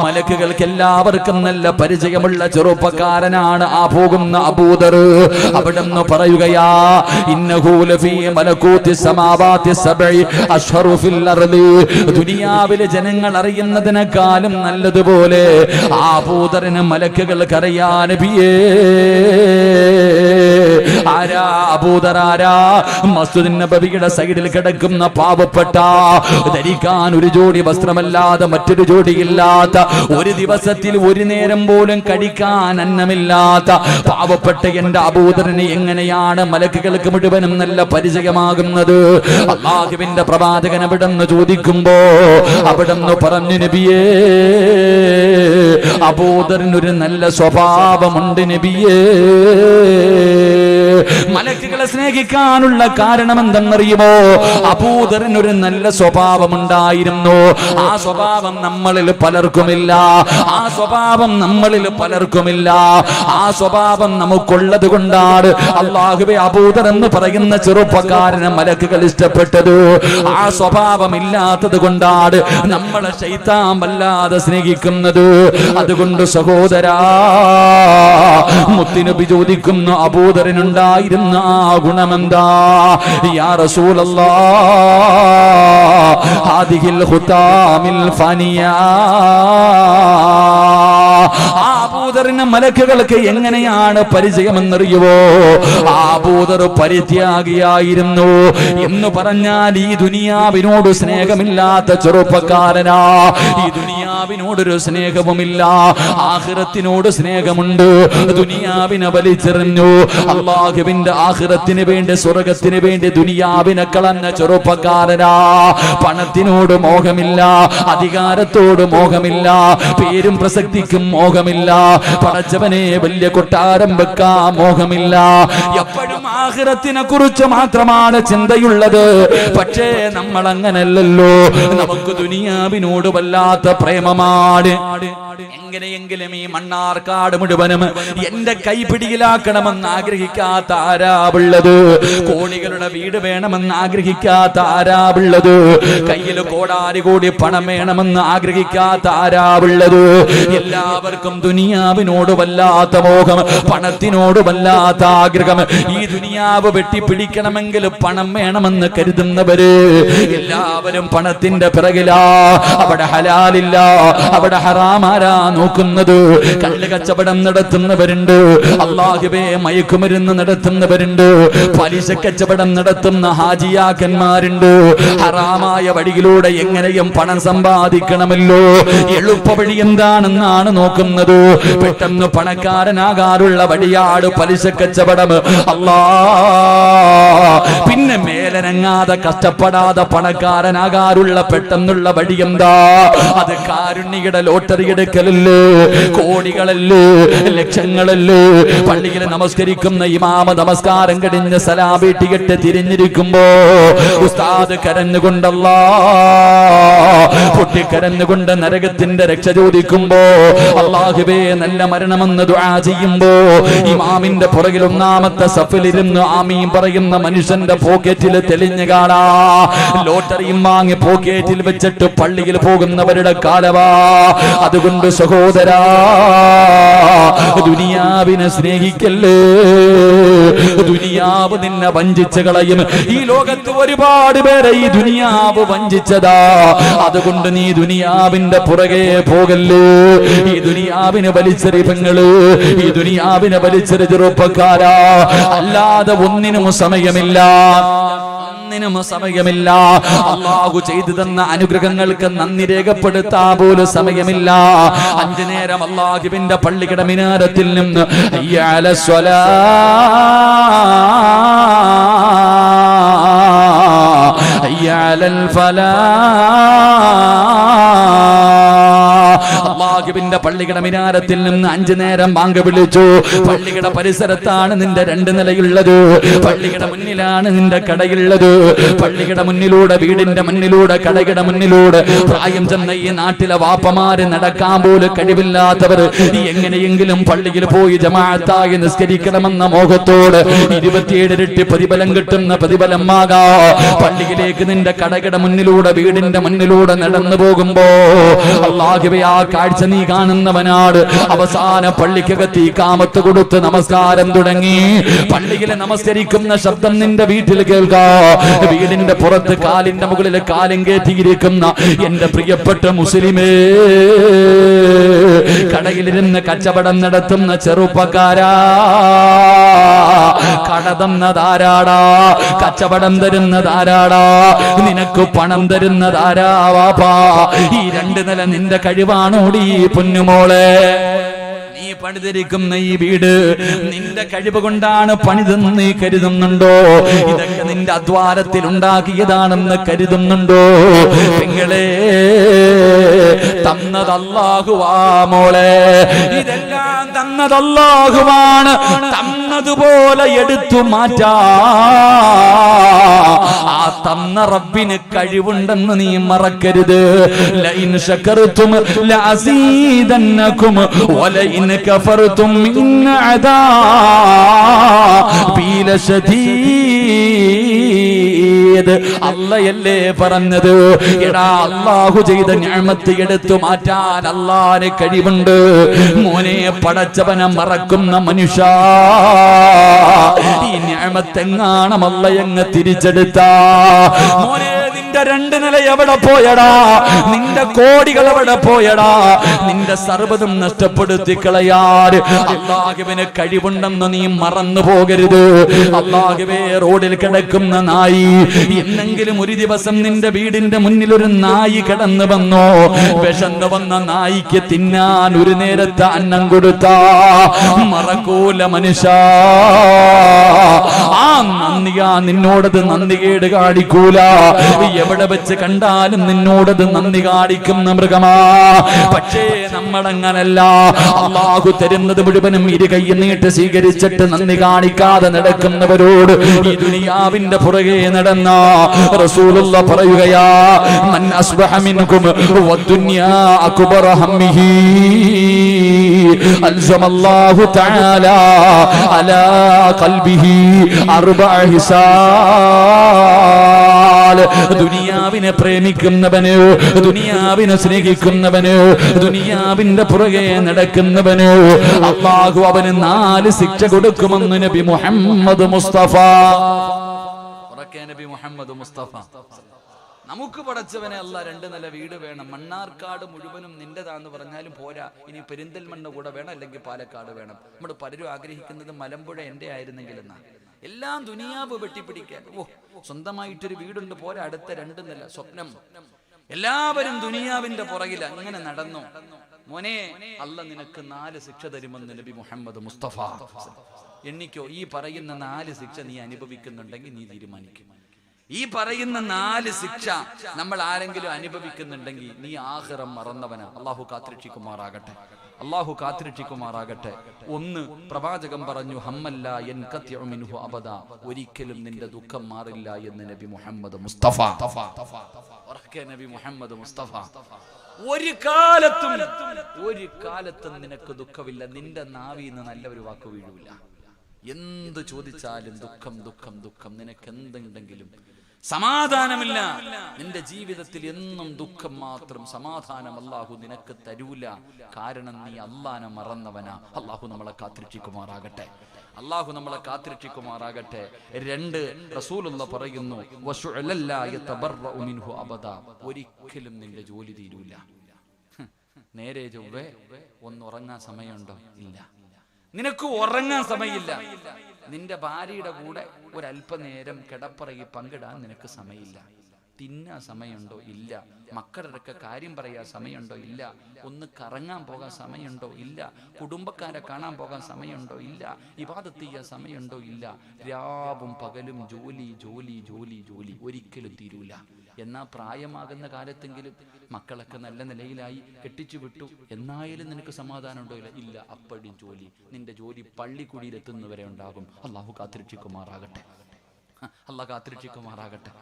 S1: മലക്കുകൾക്ക് എല്ലാവർക്കും നല്ല പരിചയമുള്ള ചെറുപ്പക്കാരനാണ് ആ പോകുന്ന അബൂദർ. അവിടെന്ന് പറയുകയാ, ഇന്നഹു ലഫീ മലകൂതി സമാവാതി സബഇ അശ്ഹറു ഫിൽ അർളി. ദുനിയാവിലെ ജനങ്ങൾ അറിയുന്നതിനേക്കാളും നല്ലതുപോലെ ആ അബൂദറിനെ മലക്കുകൾക്ക് അറിയാ നബിയേ. ആരാ അബൂദർ? ആരാ? മസ്ജിദ് നബവിയുടെ സൈഡിൽ കിടക്കുന്ന പാവപ്പെട്ട, ധരിക്കാൻ ഒരു ജോഡി വസ്ത്രമല്ലാതെ മറ്റൊരു ജോഡിയില്ലാത്ത, ഒരു ദിവസത്തിൽ ഒരു നേരം പോലും കഴിക്കാൻ അന്നമില്ലാത്ത പാവപ്പെട്ട എന്റെ അബൂദറിനെ എങ്ങനെയാണ് മലക്കുകൾക്ക് മുഴുവനും നല്ല പരിചയമാകുന്നത്? അല്ലാഹുവിന്റെ പ്രവാചകൻ അവിടെന്ന് ചോദിക്കുമ്പോ അവിടെന്ന് പറഞ്ഞു, നബിയേ, അബൂദറിനൊരു നല്ല സ്വഭാവമുണ്ട് നബിയേ. മലക്കുകളെ സ്നേഹിക്കാനുള്ള കാരണം എന്തെന്നറിയുമോ? അബൂദറിനൊരു നല്ല സ്വഭാവമുണ്ടായിരുന്നു. ആ സ്വഭാവം നമ്മളിൽ പലർക്കുമില്ല. ആ സ്വഭാവം നമ്മളിൽ പലർക്കുമില്ല. ആ സ്വഭാവം നമുക്കുള്ളത് കൊണ്ടാണ് അല്ലാഹുവേ അബൂദർ എന്ന് പറയുന്ന ചെറുപ്പക്കാരനെ മലക്കുകൾ ഇഷ്ടപ്പെട്ടത്. ആ സ്വഭാവം ഇല്ലാത്തത് കൊണ്ടാണ് നമ്മളെ ശൈത്താൻ വല്ലാതെ സ്നേഹിക്കുന്നത്. അതുകൊണ്ട് സഹോദരാ, മുത്തുനബി ചോദിക്കുന്നു, അബൂദറിനുണ്ടായിരുന്ന ആ ഗുണമെന്താ? യാ റസൂലല്ലാഹ്, ഹാദിഹിൽ ഖുതാമിൽ ഫനിയാ. ആ അബൂദറിനെ മലക്കുകൾക്ക് എങ്ങനെയാണ് പരിചയമെന്നറിയുവോ? ആ അബൂദർ പരിത്യാഗിയായിരുന്നു എന്ന് പറഞ്ഞാൽ ഈ ദുനിയാവിനോട് സ്നേഹമില്ലാത്ത ചെറുപ്പക്കാരനാ. ഈ ദുനിയാവിനോടൊരു സ്നേഹവുമില്ല, ആഖിറത്തിനോട് സ്നേഹമുണ്ട്. ദുനിയാവിനെ വലിച്ചെറിഞ്ഞു. അല്ലാഹുവിന്റെ ആഖിറത്തിന് വേണ്ടി, സ്വർഗത്തിന് വേണ്ടി ദുനിയാവിനെ കളഞ്ഞ ചെറുപ്പക്കാരനാ. പണത്തിനോട് മോഹമില്ല, അധികാരത്തോട് മോഹമില്ല, പേരും പ്രസക്തിക്കും മോഹമില്ല, പടച്ചവനെ വലിയ കൊട്ടാരം വെക്കാൻ മോഹമില്ല. എപ്പോഴും ആഖിറത്തിനെ കുറിച്ച് മാത്രമാണ് ചിന്തയുള്ളത്. പക്ഷേ നമ്മൾ അങ്ങനല്ലല്ലോ. നമുക്ക് ദുനിയാവിനോട് വല്ലാത്ത പ്രേമമാണ്. എങ്ങനെയെങ്കിലും ഈ മണ്ണാർക്കാട് മുഴുവനും എന്റെ കൈപിടിയിലാക്കണമെന്ന് ആഗ്രഹിക്കാത്ത ആരാവുള്ളത്? കോടികളുടെ വീട് വേണമെന്ന് ആഗ്രഹിക്കാത്ത ആരാവുള്ളത്? കയ്യിൽ കോടാരി കോടി പണം വേണമെന്ന് ആഗ്രഹിക്കാത്ത ആരാവുള്ളത്? എല്ലാവർക്കും ദുനിയാ ദുനിയാവിനോട് വല്ലാത്ത മോഹം, പണത്തിനോട് വല്ലാത്ത ആഗ്രഹം. ഈ ദുനിയാവ് വെട്ടിപ്പിടിക്കണമെങ്കിൽ പണം വേണമെന്ന് കരുതുന്നവര് എല്ലാവരും പണത്തിന്റെ പിറകിലാ. അവിടെ ഹലാലില്ല, അവിടെ ഹറാമാരാ നോക്കുന്നത്. കള്ള് കച്ചവടം നടത്തുന്നവരുണ്ട്, അല്ലാഹുവേ മയക്കുമരുന്ന് നടത്തുന്നവരുണ്ട്, പലിശ കച്ചവടം നടത്തുന്ന ഹാജിയാക്കന്മാരുണ്ട്. ഹറാമായ വഴിയിലൂടെ എങ്ങനെയും പണം സമ്പാദിക്കണമല്ലോ. എളുപ്പ വഴി എന്താണെന്നാണ് നോക്കുന്നത്. പെട്ടെന്ന് പണക്കാരനാകാനുള്ള വഴിയാട് പലിശ കച്ചവടം. അല്ലാ, പിന്നെ മേലനങ്ങാതെ കഷ്ടപ്പെടാതെ പണക്കാരനാകാറുള്ള പെട്ടെന്നുള്ള വഴി എന്താ? അത് കാരുണ്യയുടെ ലോട്ടറി എടുക്കലല്ലേ, കോടികളല്ലേ, ലക്ഷങ്ങളല്ലേ. പള്ളിയിൽ നമസ്കരിക്കുന്ന ഇമാമ നമസ്കാരം കഴിഞ്ഞ് സലാം വീട്ടിയിട്ട് തിരിഞ്ഞിരിക്കുമ്പോ ഉസ്താദ് കരഞ്ഞുകൊണ്ടല്ലാ പൊട്ടിക്കരഞ്ഞുകൊണ്ട് നരകത്തിന്റെ രക്ഷ ചോദിക്കുമ്പോ, അല്ലാഹുവേ നല്ല മരണമെന്ന് ദുആ ചെയ്യുമ്പോ ഇമാമിന്റെ പുറകിൽ ഒന്നാമത്തെ സഫിലിരുന്ന് ആമീൻ പറയുന്ന മനുഷ്യന്റെ പോക്കറ്റിൽ തെളിഞ്ഞു കാണാ ലോട്ടറിയും വാങ്ങി പോക്കറ്റിൽ വെച്ചിട്ട് പള്ളിയിൽ പോകുന്നവരുടെ കാലവാ. അതുകൊണ്ട് സഹോദരാ, ദുനിയാവിനെ സ്നേഹിക്കല്ലേ. ദുനിയാവ് നിന്നെ വഞ്ചിച്ച് കളയും. ഈ ലോകത്ത് ഒരുപാട് പേരെ ഈ ദുനിയാവ് വഞ്ചിച്ചതാ. അതുകൊണ്ട് നീ ദുനിയാവിന്റെ പുറകെ പോകല്ലേ. ഈ ദുനിയാവിനെ വലിച്ചെറി പെങ്ങള്, ഈ ദുനിയാവിനെ വലിച്ചെറി ചെറുപ്പക്കാരാ. അല്ലാതെ ഒന്നിനും സമയമില്ല, സമയമില്ല. അല്ലാഹു ചെയ്തു തന്ന അനുഗ്രഹങ്ങൾക്ക് നന്ദി രേഖപ്പെടുത്താൻ പോലും സമയമില്ല. 5 നേരം അല്ലാഹുവിന്റെ പള്ളിയുടെ മിനാരത്തിൽ നിന്ന് ഹയ്യ അലസ്സലാ, ഹയ്യ അലൽ ഫലാ, അല്ലാഹുവിന്റെ പള്ളിയുടെ മിനാരത്തിൽ നിന്ന് 5 നേരം ബാങ്ക് വിളിച്ചു. പള്ളിയുടെ പരിസരത്താണ് നിന്റെ 2 നിലയുള്ളത്. പള്ളിയുടെ മുന്നിലാണ് നിന്റെ കടയുള്ളത്. പള്ളിയുടെ മുന്നിലൂടെ, വീടിന്റെ മുന്നിലൂടെ, കടയുടെ മുന്നിലൂടെ പ്രായം ചെന്ന ഈ നാട്ടിലെ വാപ്പമാര് നടക്കാൻ പോലും കഴിവില്ലാത്തവർ എങ്ങനെയെങ്കിലും പള്ളിയിൽ പോയി ജമാഅത്തായി നിസ്കരിക്കണമെന്ന മോഹത്തോട് 27 ഇരട്ടി പ്രതിഫലം കിട്ടുന്ന പ്രതിഫലമാകാ പള്ളിയിലേക്ക് നിന്റെ കടയുടെ മുന്നിലൂടെ, വീടിന്റെ മുന്നിലൂടെ നടന്നു പോകുമ്പോ അല്ലാഹുവേ ആ കാഴ്ച നീ കാണുന്നവനാട്. അവസാന പള്ളിക്കകത്ത് ഇഖാമത്ത് കൊടുത്ത് നമസ്കാരം തുടങ്ങി. പള്ളിയിലെ നമസ്കരിക്കുന്ന ശബ്ദം നിന്റെ വീട്ടിൽ കേൾക്കാ. വീടിന്റെ പുറത്ത് കാലിന്റെ മുകളിൽ കാലും കയറ്റിയിരിക്കുന്ന എന്റെ പ്രിയപ്പെട്ട മുസ്ലിമേ, കടയിലിരുന്ന് കച്ചവടം നടത്തുന്ന ചെറുപ്പക്കാരാ, കട തന്നതാരാടാ? കച്ചവടം തരുന്നതാരാടാ? നിനക്ക് പണം തരുന്നതാരാ വാപ്പാ? ഈ 2 നില നിന്റെ കഴിവാണോടി പൊന്നുമോളെ? നീ പണിതിരിക്കുന്ന ഈ വീട് നിന്റെ കഴിവ് കൊണ്ടാണ് പണിതെന്ന് നീ കരുതുന്നുണ്ടോ? ഇതൊക്കെ നിന്റെ അധ്വാനത്തിൽ ഉണ്ടാക്കിയതാണെന്ന് കരുതുന്നുണ്ടോ? പെങ്ങളെ, തന്നത് അല്ലാഹുവാ മോളെ. ഇതെല്ലാം തന്നത് അല്ലാഹുവാണ്. തന്നതുപോലെ എടുത്തു മാറ്റാ ആ തന്ന റബ്ബിന് കഴിവുണ്ടെന്ന് നീ മറക്കരുത്. ലഇൻ ശകർതും ലഅസീദന്നകും വലഇൻ കഫർതും ഇന്ന അദാബി ലശദീദ്. അല്ലാഹയല്ലേ പറഞ്ഞത്? എടാ, അല്ലാഹു ചെയ്ത നിഅമത്ത് എടുത്തു മാറ്റാൻ അല്ലാഹുവിന് കഴിവുണ്ട്. മോനെ, പടച്ചവനെ മറക്കുന്ന മനുഷ്യ, ഈ നിഅമത്ത് എങ്ങാണം അല്ലാഹ് തിരിച്ചെടുത്താ മോനെ, നിന്റെ 2 നില എവിടെ പോയടാ? നിന്റെ കോടികൾ എവിടെ പോയടാ? നിന്റെ സർവ്വതും നഷ്ടപ്പെടുത്തി കളയാൻ അല്ലാഹുവിന് കഴിവുണ്ടെന്ന് നീ മറന്നു പോകരുത്. അല്ലാഹുവേ, റോഡിൽ കിടക്കുന്ന നായി, എന്നെങ്കിലും ഒരു ദിവസം നിന്റെ വീടിന്റെ മുന്നിൽ ഒരു നായി കിടന്നു വന്നോ? വിശന്നു വന്ന നായിക്ക് തിന്നാൻ ഒരു നേരത്തെ അന്നം കൊടുത്താ മറക്കൂല മനുഷ്യ. ആ നന്ദിയാ നിന്നോടത് നന്ദികേട് കാണിക്കൂല. എവിടെ വെച്ച് കണ്ടാലും നിന്നോടത് നന്ദി കാണിക്കുന്ന മൃഗമാ. പക്ഷേ നമ്മളങ്ങനല്ല. അല്ലാഹു തരുന്നത് മുഴുവനും ഇരുകൈയിൽ നീട്ട് സ്വീകരിച്ചിട്ട് നന്ദി കാണിക്കാതെ നടക്കുന്നവരോട് ഈ ദുനിയാവിന്റെ പുറകെ നടന്ന റസൂലുള്ളാഹി പറയുകയാ, മൻ അസ്ബഹ മിൻകും വദ്ദുനിയാ അക്ബറ ഹമ്മിഹി അൽസമല്ലാഹു തആല അലാ ഖൽബിഹി 4 ഹിസാൽ. ദുനിയാവിനെ പ്രേമിക്കുന്നവന്, ദുനിയാവിനെ സ്നേഹിക്കുന്നവന്, ദുനിയാവിന്റെ പുറകെ നടക്കുന്നവന് അല്ലാഹു അവന് 4 ശിക്ഷ കൊടുക്കുമെന്ന് നബി മുഹമ്മദ് മുസ്തഫ. നബി മുഹമ്മദ് മുസ്തഫ. നമുക്ക് പടച്ചവനെ അല്ല 2 നില വീട് വേണം, മണ്ണാർക്കാട് മുഴുവനും നിന്റെതാന്ന് പറഞ്ഞാലും പോരാ, ഇനി പെരിന്തൽമണ്ണ കൂടെ വേണം, അല്ലെങ്കിൽ പാലക്കാട് വേണം. നമ്മൾ പലരും ആഗ്രഹിക്കുന്നത് മലമ്പുഴ എന്റെ ആയിരുന്നെങ്കിൽ എന്നാ. എല്ലാം ദുനിയാവ് വെട്ടിപ്പിടിക്കാൻ. സ്വന്തമായിട്ടൊരു വീടുണ്ട് പോരാ, അടുത്ത 2 നില സ്വപ്നം. എല്ലാവരും ദുനിയാവിന്റെ പുറകിൽ അങ്ങനെ നടന്നു. മോനെ, അല്ല നിനക്ക് 4 ശിക്ഷ തരുമെന്ന് നബി മുഹമ്മദ് മുസ്തഫ. എണ്ണിക്കോ, ഈ പറയുന്ന 4 ശിക്ഷ നീ അനുഭവിക്കുന്നുണ്ടെങ്കിൽ നീ തീരുമാനിക്കും. ഈ പറയുന്ന 4 ശിക്ഷ നമ്മൾ ആരെങ്കിലും അനുഭവിക്കുന്നുണ്ടെങ്കിൽ നീ ആഖിറം മറന്നവനാ. അള്ളാഹു കാത്തിരക്ഷിക്കുമാറാകട്ടെ, അള്ളാഹു കാത്തിരക്ഷിക്കുമാറാകട്ടെ. 1, പ്രവാചകൻ പറഞ്ഞു, ഹമ്മല്ല യൻഖതിഉ മിൻഹു അബദ, ഒരിക്കലും നിന്റെ ദുഃഖം മാറില്ല എന്ന് നബി മുഹമ്മദ് മുസ്തഫ. നബി മുഹമ്മദ് മുസ്തഫ. ഒരു കാലത്തും നിനക്ക് ദുഃഖമില്ല, നിന്റെ നാവിൽ നിന്ന് നല്ല ഒരു വാക്ക് വീഴൂല. എന്ത് ചോദിച്ചാലും ദുഃഖം ദുഃഖം ദുഃഖം. നിനക്ക് എന്തുണ്ടെങ്കിലും സമാധാനമില്ല. നിന്റെ ജീവിതത്തിൽ എന്നും ദുഃഖം മാത്രം. സമാധാനം അല്ലാഹു നിനക്ക് തരൂല. കാരണം നീ അല്ലാഹനെ മറന്നവനാ. അല്ലാഹു നമ്മളെ കാത്തിരക്ഷിക്കുമാറാകട്ടെ, അല്ലാഹു നമ്മളെ കാത്തിരക്ഷിക്കുമാറാകട്ടെ. 2, റസൂലുള്ളാഹി പറയുന്നു, വശുഅലല്ലാ യതബറഉ മിൻഹു അബദ, ഒരിക്കലും നിന്റെ ജോലി തീരൂല. നേരെ ചൊവ്വേ ഒന്ന് ഉറങ്ങാൻ സമയമുണ്ടോ? ഇല്ല. നിനക്ക് ഉറങ്ങാൻ സമയമില്ല. നിന്റെ ഭാര്യയുടെ കൂടെ ഒരല്പനേരം കിടപ്പറയിൽ പങ്കിടാൻ നിനക്ക് സമയമില്ല. തിന്നാൻ സമയമുണ്ടോ? ഇല്ല. മക്കളുടെ കാര്യം പറയാൻ സമയമുണ്ടോ? ഇല്ല. ഒന്ന് കറങ്ങാൻ പോകാൻ സമയമുണ്ടോ? ഇല്ല. കുടുംബക്കാരെ കാണാൻ പോകാൻ സമയമുണ്ടോ? ഇല്ല. ഇബാദത്ത് ചെയ്യാൻ സമയമുണ്ടോ? ഇല്ല. രാവും പകലും ജോലി ജോലി ജോലി ജോലി. ഒരിക്കലും തീരൂല. എന്നാ പ്രായമാകുന്ന കാലത്തെങ്കിലും മക്കളൊക്കെ നല്ല നിലയിലായി, കെട്ടിച്ചു വിട്ടു, എന്നായാലും നിനക്ക് സമാധാനം ഉണ്ടോ? ഇല്ല. അപ്പോഴും ജോലി. നിന്റെ ജോലി പള്ളിക്കുടിയിലെത്തുന്നവരെ ഉണ്ടാകും. അള്ളാഹു കാത്തിരക്ഷിക്കുമാറാകട്ടെ, അള്ളാഹു കാത്തിരക്ഷിക്കുമാറാകട്ടെ.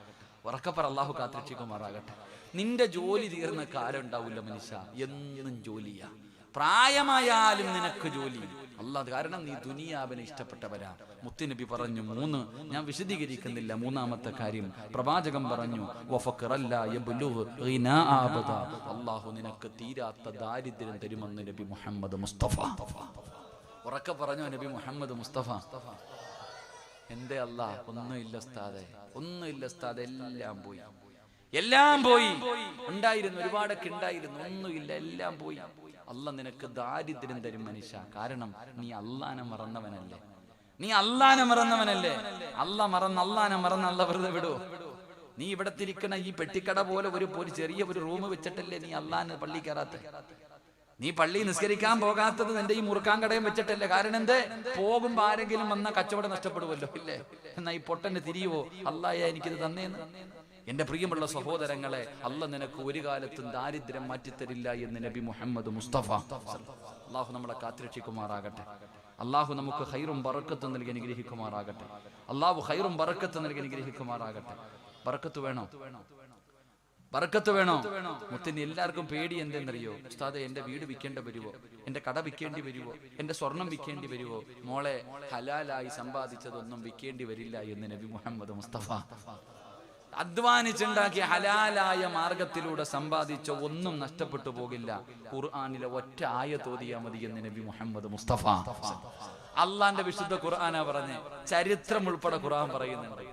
S1: ഉറക്കപ്പറ, അള്ളാഹു കാത്തിരക്ഷിക്കുമാറാകട്ടെ. നിന്റെ ജോലി തീർന്ന കാലം ഉണ്ടാവില്ല മനുഷ്യ, എന്നും ജോലിയാ. പ്രായമായാലും നിനക്ക് ജോലി. അല്ലാഹ്, കാരണം നീ ദുനിയാവിനെ ഇഷ്ടപ്പെട്ടവരാ. മുത്തുനബി പറഞ്ഞു 3, ഞാൻ വിശദീകരിക്കുന്നില്ല. 3ാമത്തെ കാര്യം പ്രവാചകൻ പറഞ്ഞു, അല്ലാഹു നിനക്ക് തീരാത്ത ദാരിദ്ര്യം തരുമെന്ന് നബി മുഹമ്മദ് മുസ്തഫ. ഉറക്കെ പറഞ്ഞു നബി മുഹമ്മദ് മുസ്തഫ. എന്തേ അല്ലാ? ഒന്നുമില്ല ഉസ്താദേ, ഒന്നുമില്ല ഉസ്താദേ, എല്ലാം പോയി, എല്ലാം പോയി. ഉണ്ടായിരുന്നു, ഒരുപാടൊക്കെ ഉണ്ടായിരുന്നു, ഒന്നുമില്ല, എല്ലാം പോയി. അല്ലാഹ് നിനക്ക് ദാരിദ്ര്യം തരും മനുഷ്യ. കാരണം നീ അല്ലാഹനെ മറന്നവനല്ലേ, നീ അല്ലാഹനെ മറന്നവനല്ലേ. അല്ലാഹനെ മറന്ന് അല്ലാഹ് വെറുതെ വിടുവോ? നീ ഇവിടെ തിരിക്കണ ഈ പെട്ടിക്കട പോലെ ഒരു ചെറിയ ഒരു റൂം വെച്ചിട്ടല്ലേ നീ അല്ലാഹനെ പള്ളി കയറാത്ത? നീ പള്ളി നിസ്കരിക്കാൻ പോകാത്തത് നിന്റെ ഈ മുറുക്കാൻ കടയും വെച്ചിട്ടല്ലേ? കാരണം എന്തേ? പോകുമ്പോ ആരെങ്കിലും വന്ന കച്ചവടം നഷ്ടപ്പെടുമല്ലോ, ഇല്ലേ? എന്നാ ഈ പൊട്ടന് തിരിയുവോ? അല്ലാഹ് എനിക്കിത് തന്നേന്ന്. എന്റെ പ്രിയമുള്ള സഹോദരങ്ങളെ, അല്ലാഹ് നിനക്ക് ഒരു കാലത്തും ദാരിദ്ര്യം മാറ്റിത്തരില്ല എന്ന് നബി മുഹമ്മദ് മുസ്തഫ. അല്ലാഹു നമ്മളെ കാത്തിരക്ഷിക്കുമാറാകട്ടെ. അല്ലാഹു നമുക്ക് ഖൈറും ബറക്കത്തും നൽകി അനുഗ്രഹിക്കുമാറാകട്ടെ. അല്ലാഹു ഖൈറും ബറക്കത്തും നൽകി അനുഗ്രഹിക്കുമാറാകട്ടെ. ബറക്കത്ത് വേണോ? ബറക്കത്ത് വേണോ? മുത്തിന് എല്ലാവർക്കും പേടി എന്തെന്നറിയോ? ഉസ്താദെ, എന്റെ വീട് വിൽക്കേണ്ടി വരുവോ? എന്റെ കട വിൽക്കേണ്ടി വരുവോ? എന്റെ സ്വർണം വിൽക്കേണ്ടി വരുവോ? മോളെ, ഹലാലായി സമ്പാദിച്ചതൊന്നും വിൽക്കേണ്ടി വരില്ല എന്ന് നബി മുഹമ്മദ് മുസ്തഫ. അധ്വാനിച്ചുണ്ടാക്കിയ ഹലാലായ മാർഗത്തിലൂടെ സമ്പാദിച്ച ഒന്നും നഷ്ടപ്പെട്ടു പോകില്ല. ഖുർആനിലെ ഒറ്റ ആയത്ത് ഓതിയാ മതി എന്ന് നബി മുഹമ്മദ് മുസ്തഫ. അള്ളാന്റെ വിശുദ്ധ ഖുർആനാ പറഞ്ഞേ. ചരിത്രം ഉൾപ്പെടെ ഖുർആൻ പറയുന്നുണ്ട്.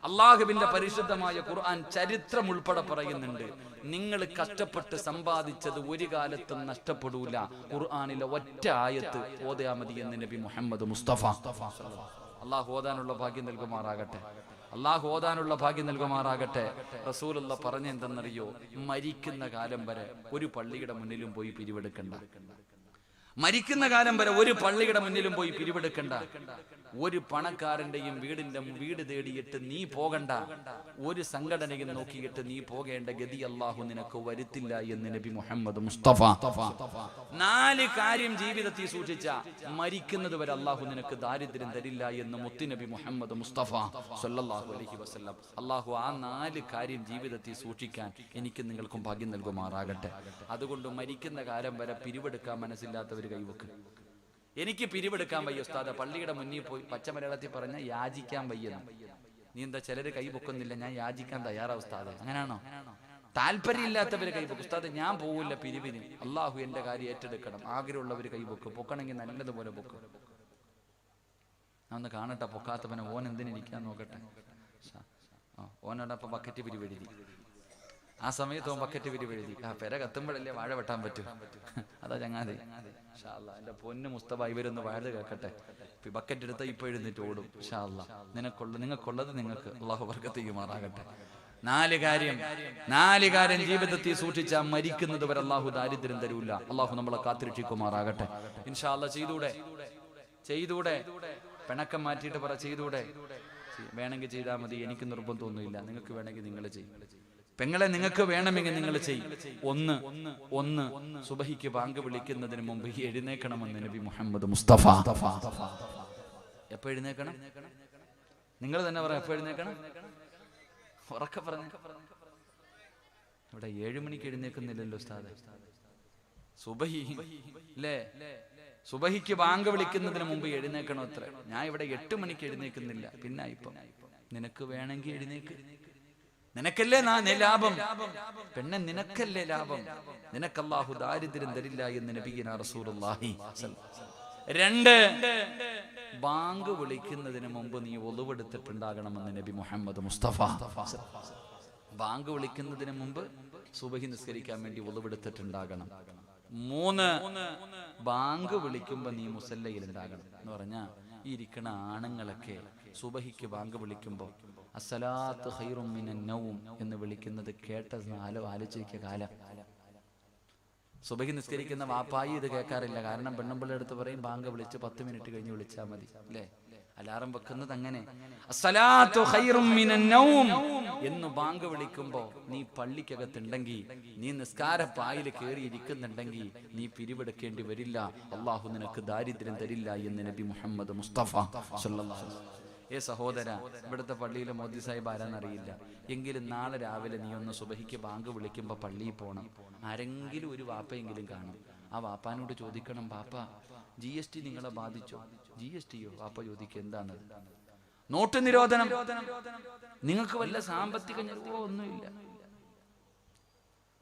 S1: അള്ളാഹുവിന്റെ പരിശുദ്ധമായ ഖുർആൻ ചരിത്രം ഉൾപ്പെടെ പറയുന്നുണ്ട്. നിങ്ങൾ കഷ്ടപ്പെട്ട് സമ്പാദിച്ചത് ഒരു കാലത്തും നഷ്ടപ്പെടൂല. ഖുർആനിലെ ഒറ്റ ആയത്ത് ഓതിയാ മതി എന്ന് നബി മുഹമ്മദ് മുസ്തഫ. അള്ളാഹു ഓതാനുള്ള ഭാഗ്യം നൽകുമാറാകട്ടെ, അള്ളാഹു ഓതാനുള്ള ഭാഗ്യം നൽകുമാറാകട്ടെ. റസൂലുള്ളാഹി പറഞ്ഞെന്തെന്നറിയോ? മരിക്കുന്ന കാലം വരെ ഒരു പള്ളിയുടെ മുന്നിലും പോയി പിരിവെടുക്കണ്ട. മരിക്കുന്ന കാലം വരെ ഒരു പള്ളിയുടെ മുന്നിലും പോയി പിരിവെടുക്കണ്ട. ഒരു പണക്കാരന്റെയും വീട് തേടിയിട്ട് നീ പോകണ്ട. ഒരു സംഘടനയും നോക്കിയിട്ട് നീ പോകേണ്ട ഗതി അല്ലാഹു നിനക്ക് വരുത്തില്ല എന്ന് നബി മുഹമ്മദ് മുസ്തഫ. 4 കാര്യം ജീവിതത്തിൽ സൂക്ഷിച്ച മരിക്കുന്നത് വരെ അല്ലാഹു നിനക്ക് ദാരിദ്ര്യം തരില്ല എന്ന് മുത്തുനബി മുഹമ്മദ് മുസ്തഫ സല്ലല്ലാഹു അലൈഹി വസല്ലം. അല്ലാഹു ആ 4 കാര്യം ജീവിതത്തിൽ സൂക്ഷിക്കാൻ എനിക്ക് നിങ്ങൾക്കും ഭാഗ്യം നൽകുമാറാകട്ടെ. അതുകൊണ്ട് മരിക്കുന്ന കാലം വരെ പിരിവെടുക്കാൻ മനസ്സില്ലാത്തവർ കൈവെക്ക്. എനിക്ക് പിരിവെടുക്കാൻ വയ്യ ഉസ്താദ, പള്ളിയുടെ മുന്നിൽ പോയി പച്ച മലയാളത്തിൽ പറഞ്ഞ യാചിക്കാൻ വയ്യെന്ന്. നീ എന്താ ചിലര് കൈ പൊക്കുന്നില്ല, ഞാൻ യാചിക്കാൻ തയ്യാറാ ഉസ്താദെ, അങ്ങനെയാണോ? താല്പര്യമില്ലാത്തവര് കൈ പൊക്കും. ഉസ്താദെ ഞാൻ പോവില്ല പിരിവിന്, അള്ളാഹു എന്റെ കാര്യം ഏറ്റെടുക്കണം. ആഗ്രഹമുള്ളവര് കൈ പൊക്കും. പൊക്കണമെങ്കിൽ നല്ലതുപോലെ പൊക്കും. ഞാൻ ഒന്ന് കാണട്ടെ പൊക്കാത്തവനെ. ഓൻ എന്തിനിരിക്കാൻ നോക്കട്ടെ. ഓനോടൊപ്പം ബക്കറ്റ് പിരിവെഴുതി. ആ സമയത്ത് ഓൻ ബക്കറ്റ് പിരിവെഴുതി. പെര കത്തുമ്പോഴല്ലേ വാഴ വെട്ടാൻ പറ്റും. അതാ ചങ്ങാതി. ഇൻഷാ അല്ലാഹ് എന്റെ പൊന്ന് മുസ്തഫ ഇവരൊന്ന് വാഴ കേൾക്കട്ടെ. ബക്കറ്റ് എടുത്ത ഇപ്പൊ എഴുന്നേറ്റ് ഓടും. ഇൻഷാ അല്ലാഹ് നിങ്ങൾക്കുള്ളത് നിങ്ങൾക്ക് അള്ളാഹു ബർക്കത്ത് ചെയ്യുമാറാകട്ടെ. നാല് കാര്യം ജീവിതത്തിൽ സൂക്ഷിച്ചാൽ മരിക്കുന്നത് വരെ അള്ളാഹു ദാരിദ്ര്യം തരൂല്ല. അള്ളാഹു നമ്മളെ കാത്തിരക്ഷിക്കുമാറാകട്ടെ. ഇൻഷാ അല്ലാഹ് ചെയ്തൂടെ പിണക്കം മാറ്റിയിട്ട് പറ, ചെയ്തൂടെ? വേണമെങ്കിൽ ചെയ്താൽ മതി, എനിക്ക് നിർബന്ധമൊന്നുമില്ല. നിങ്ങൾക്ക് വേണമെങ്കിൽ നിങ്ങൾ ചെയ്യും. പെങ്ങളെ നിങ്ങൾക്ക് വേണമെങ്കിൽ നിങ്ങൾ ചെയ്യും. ഒന്ന് സുബഹിക്ക് ബാങ്ക് വിളിക്കുന്നതിന് മുമ്പ് എഴുന്നേക്കണമെന്ന് നബി മുഹമ്മദ് മുസ്തഫ. എപ്പോ എഴുന്നേക്കണം? നിങ്ങൾ തന്നെ പറയാം. എപ്പോ എഴുന്നേക്കണം? ഉറക്കെ പറഞ്ഞു. ഇവിടെ 7 മണിക്ക് എഴുന്നേക്കുന്നില്ലല്ലോ ഉസ്താദേ. സുബഹി അല്ലേ? സുബഹിക്ക് ബാങ്ക് വിളിക്കുന്നതിന് മുമ്പ് എഴുന്നേക്കണോ അത്ര? ഞാൻ ഇവിടെ 8 മണിക്ക് എഴുന്നേക്കുന്നില്ല. പിന്നെ ഇപ്പം നിനക്ക് വേണമെങ്കിൽ എഴുന്നേക്ക്. നിനക്കല്ലേ ലാഭം പെണ്ണെ, നിനക്കല്ലേ ലാഭം. നിനക്ക് അല്ലാഹു ദാരിദ്ര്യം തരില്ല എന്ന് നബിയുനാ റസൂലുള്ളാഹി. 2 ബാങ്ക് വിളിക്കുന്നതിന് മുമ്പ് നീ ഒളുവെടുത്തിട്ടുണ്ടാകണമെന്ന് നബി മുഹമ്മദ് മുസ്തഫ. ബാങ്ക് വിളിക്കുന്നതിന് മുമ്പ് സുബഹി നിസ്കരിക്കാൻ വേണ്ടി ഒളുവെടുത്തിട്ടുണ്ടാകണം. 3 ബാങ്ക് വിളിക്കുമ്പോ നീ മുസല്ലയിൽ ഉണ്ടാകണം എന്ന് പറഞ്ഞാ ഈ ഇരിക്കണ ആണുങ്ങളൊക്കെ സുബഹിക്ക് ബാങ്ക് വിളിക്കുമ്പോ അസ്സലാത്തു ഖൈറും മിനൻ നൗം എന്ന് വിളിക്കുന്നത് കേട്ട ആലോചിക്കുക കാലം. സുബഹി നിസ്കരിക്കുന്ന വാപ്പായി ഇത് കേൾക്കാറില്ല. കാരണം പെണ്ണുമ്പിള്ള അടുത്ത് പറയും ബാങ്ക് വിളിച്ച് 10 മിനിറ്റ് കഴിഞ്ഞ് വിളിച്ചാൽ മതി അല്ലേ? അലാറം വെക്കുന്നത് അങ്ങനെ. അസ്സലാത്തു ഖൈറും മിനൻ നൗം എന്ന് ബാങ്ക് വിളിക്കുമ്പോ നീ പള്ളിക്കകത്തുണ്ടെങ്കിൽ, നീ നിസ്കാരപ്പായിൽ കയറിയിരിക്കുന്നുണ്ടെങ്കിൽ നീ പിരിവെടുക്കേണ്ടി വരില്ല. അള്ളാഹു നിനക്ക് ദാരിദ്ര്യം തരില്ല എന്ന് നബി മുഹമ്മദ് മുസ്തഫ സല്ലല്ലാഹു അലൈഹി വസല്ലം. സഹോദര, ഇവിടുത്തെ പള്ളിയിലെ മോദി സാഹിബ് ആരാന്നറിയില്ല എങ്കിലും നാളെ രാവിലെ നീ ഒന്ന് സുബഹിക്ക് ബാങ്ക് വിളിക്കുമ്പോ പള്ളിയിൽ പോകണം. ആരെങ്കിലും ഒരു വാപ്പയെങ്കിലും കാണും. ആ വാപ്പാനോട് ചോദിക്കണം, വാപ്പ GST നിങ്ങളെ ബാധിച്ചോ? GSTയോ? വാപ്പ ചോദിക്കുക എന്താണത്? നോട്ട് നിരോധനം. നിങ്ങൾക്ക് വല്ല സാമ്പത്തിക ഒന്നുമില്ല.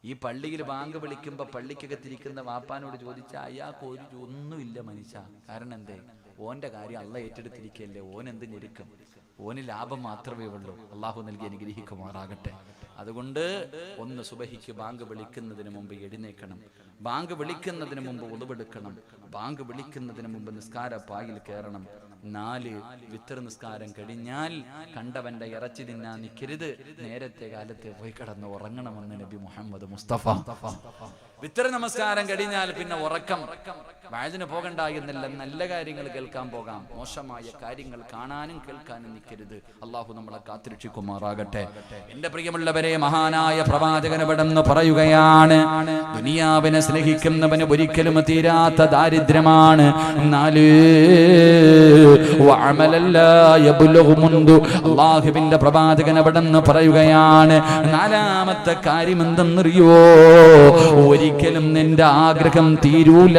S1: ഈ പള്ളിയിൽ ബാങ്ക് വിളിക്കുമ്പോ പള്ളിക്കകത്തിരിക്കുന്ന വാപ്പാനോട് ചോദിച്ചാൽ അയാൾക്ക് ഒന്നുമില്ല മനുഷ്യ. കാരണം എന്തേ? ഓന്റെ കാര്യം അള്ള ഏറ്റെടുത്തിരിക്കല്ലേ. ഓൻ എന്ത് ഞെരുക്കം? ഓന് ലാഭം മാത്രമേ ഉള്ളൂ. അള്ളാഹു നൽകി അനുഗ്രഹിക്കുമാറാകട്ടെ. അതുകൊണ്ട് ഒന്ന് സുബഹിക്ക് ബാങ്ക് വിളിക്കുന്നതിന് മുമ്പ് എഴുന്നേക്കണം. ബാങ്ക് വിളിക്കുന്നതിന് മുമ്പ് ഉളുവെടുക്കണം. ബാങ്ക് വിളിക്കുന്നതിന് മുമ്പ് നിസ്കാര പായിൽ കയറണം. 4 വിത്തർ നിസ്കാരം കഴിഞ്ഞാൽ കണ്ടവന്റെ ഇറച്ചി തിന്നാൻ നിൽക്കരുത്. നേരത്തെ കാലത്തെ പോയി കിടന്ന് ഉറങ്ങണമെന്ന് നബി മുഹമ്മദ് മുസ്തഫ. വിത്തർ നമസ്കാരം കഴിഞ്ഞാൽ പിന്നെ ഉറക്കം. വയതിന് പോകണ്ട എന്നല്ല, നല്ല കാര്യങ്ങൾ കേൾക്കാൻ പോകാം. മോശമായ കാര്യങ്ങൾ കാണാനും കേൾക്കാനും നിൽക്കരുത്. അള്ളാഹു നമ്മളെ കാത്തിരക്ഷിക്കുമാറാകട്ടെ. എന്റെ പ്രിയമുള്ളവരെ, മഹാനായ പ്രവാചകൻ ഇവിടെന്ന് പറയുകയാണ്, ദുനിയാവിനെ സ്നേഹിക്കുന്നവന് ഒരിക്കലും തീരാത്ത ദാരിദ്ര്യമാണ്. 4 അള്ളാഹുവിന്റെ പ്രവാചകൻ ഇവിടെന്ന് പറയുകയാണ്, 4ാമത്തെ കാര്യം എന്തെന്നറിയോ? ഒരിക്കലും നിന്റെ ആഗ്രഹം തീരൂല.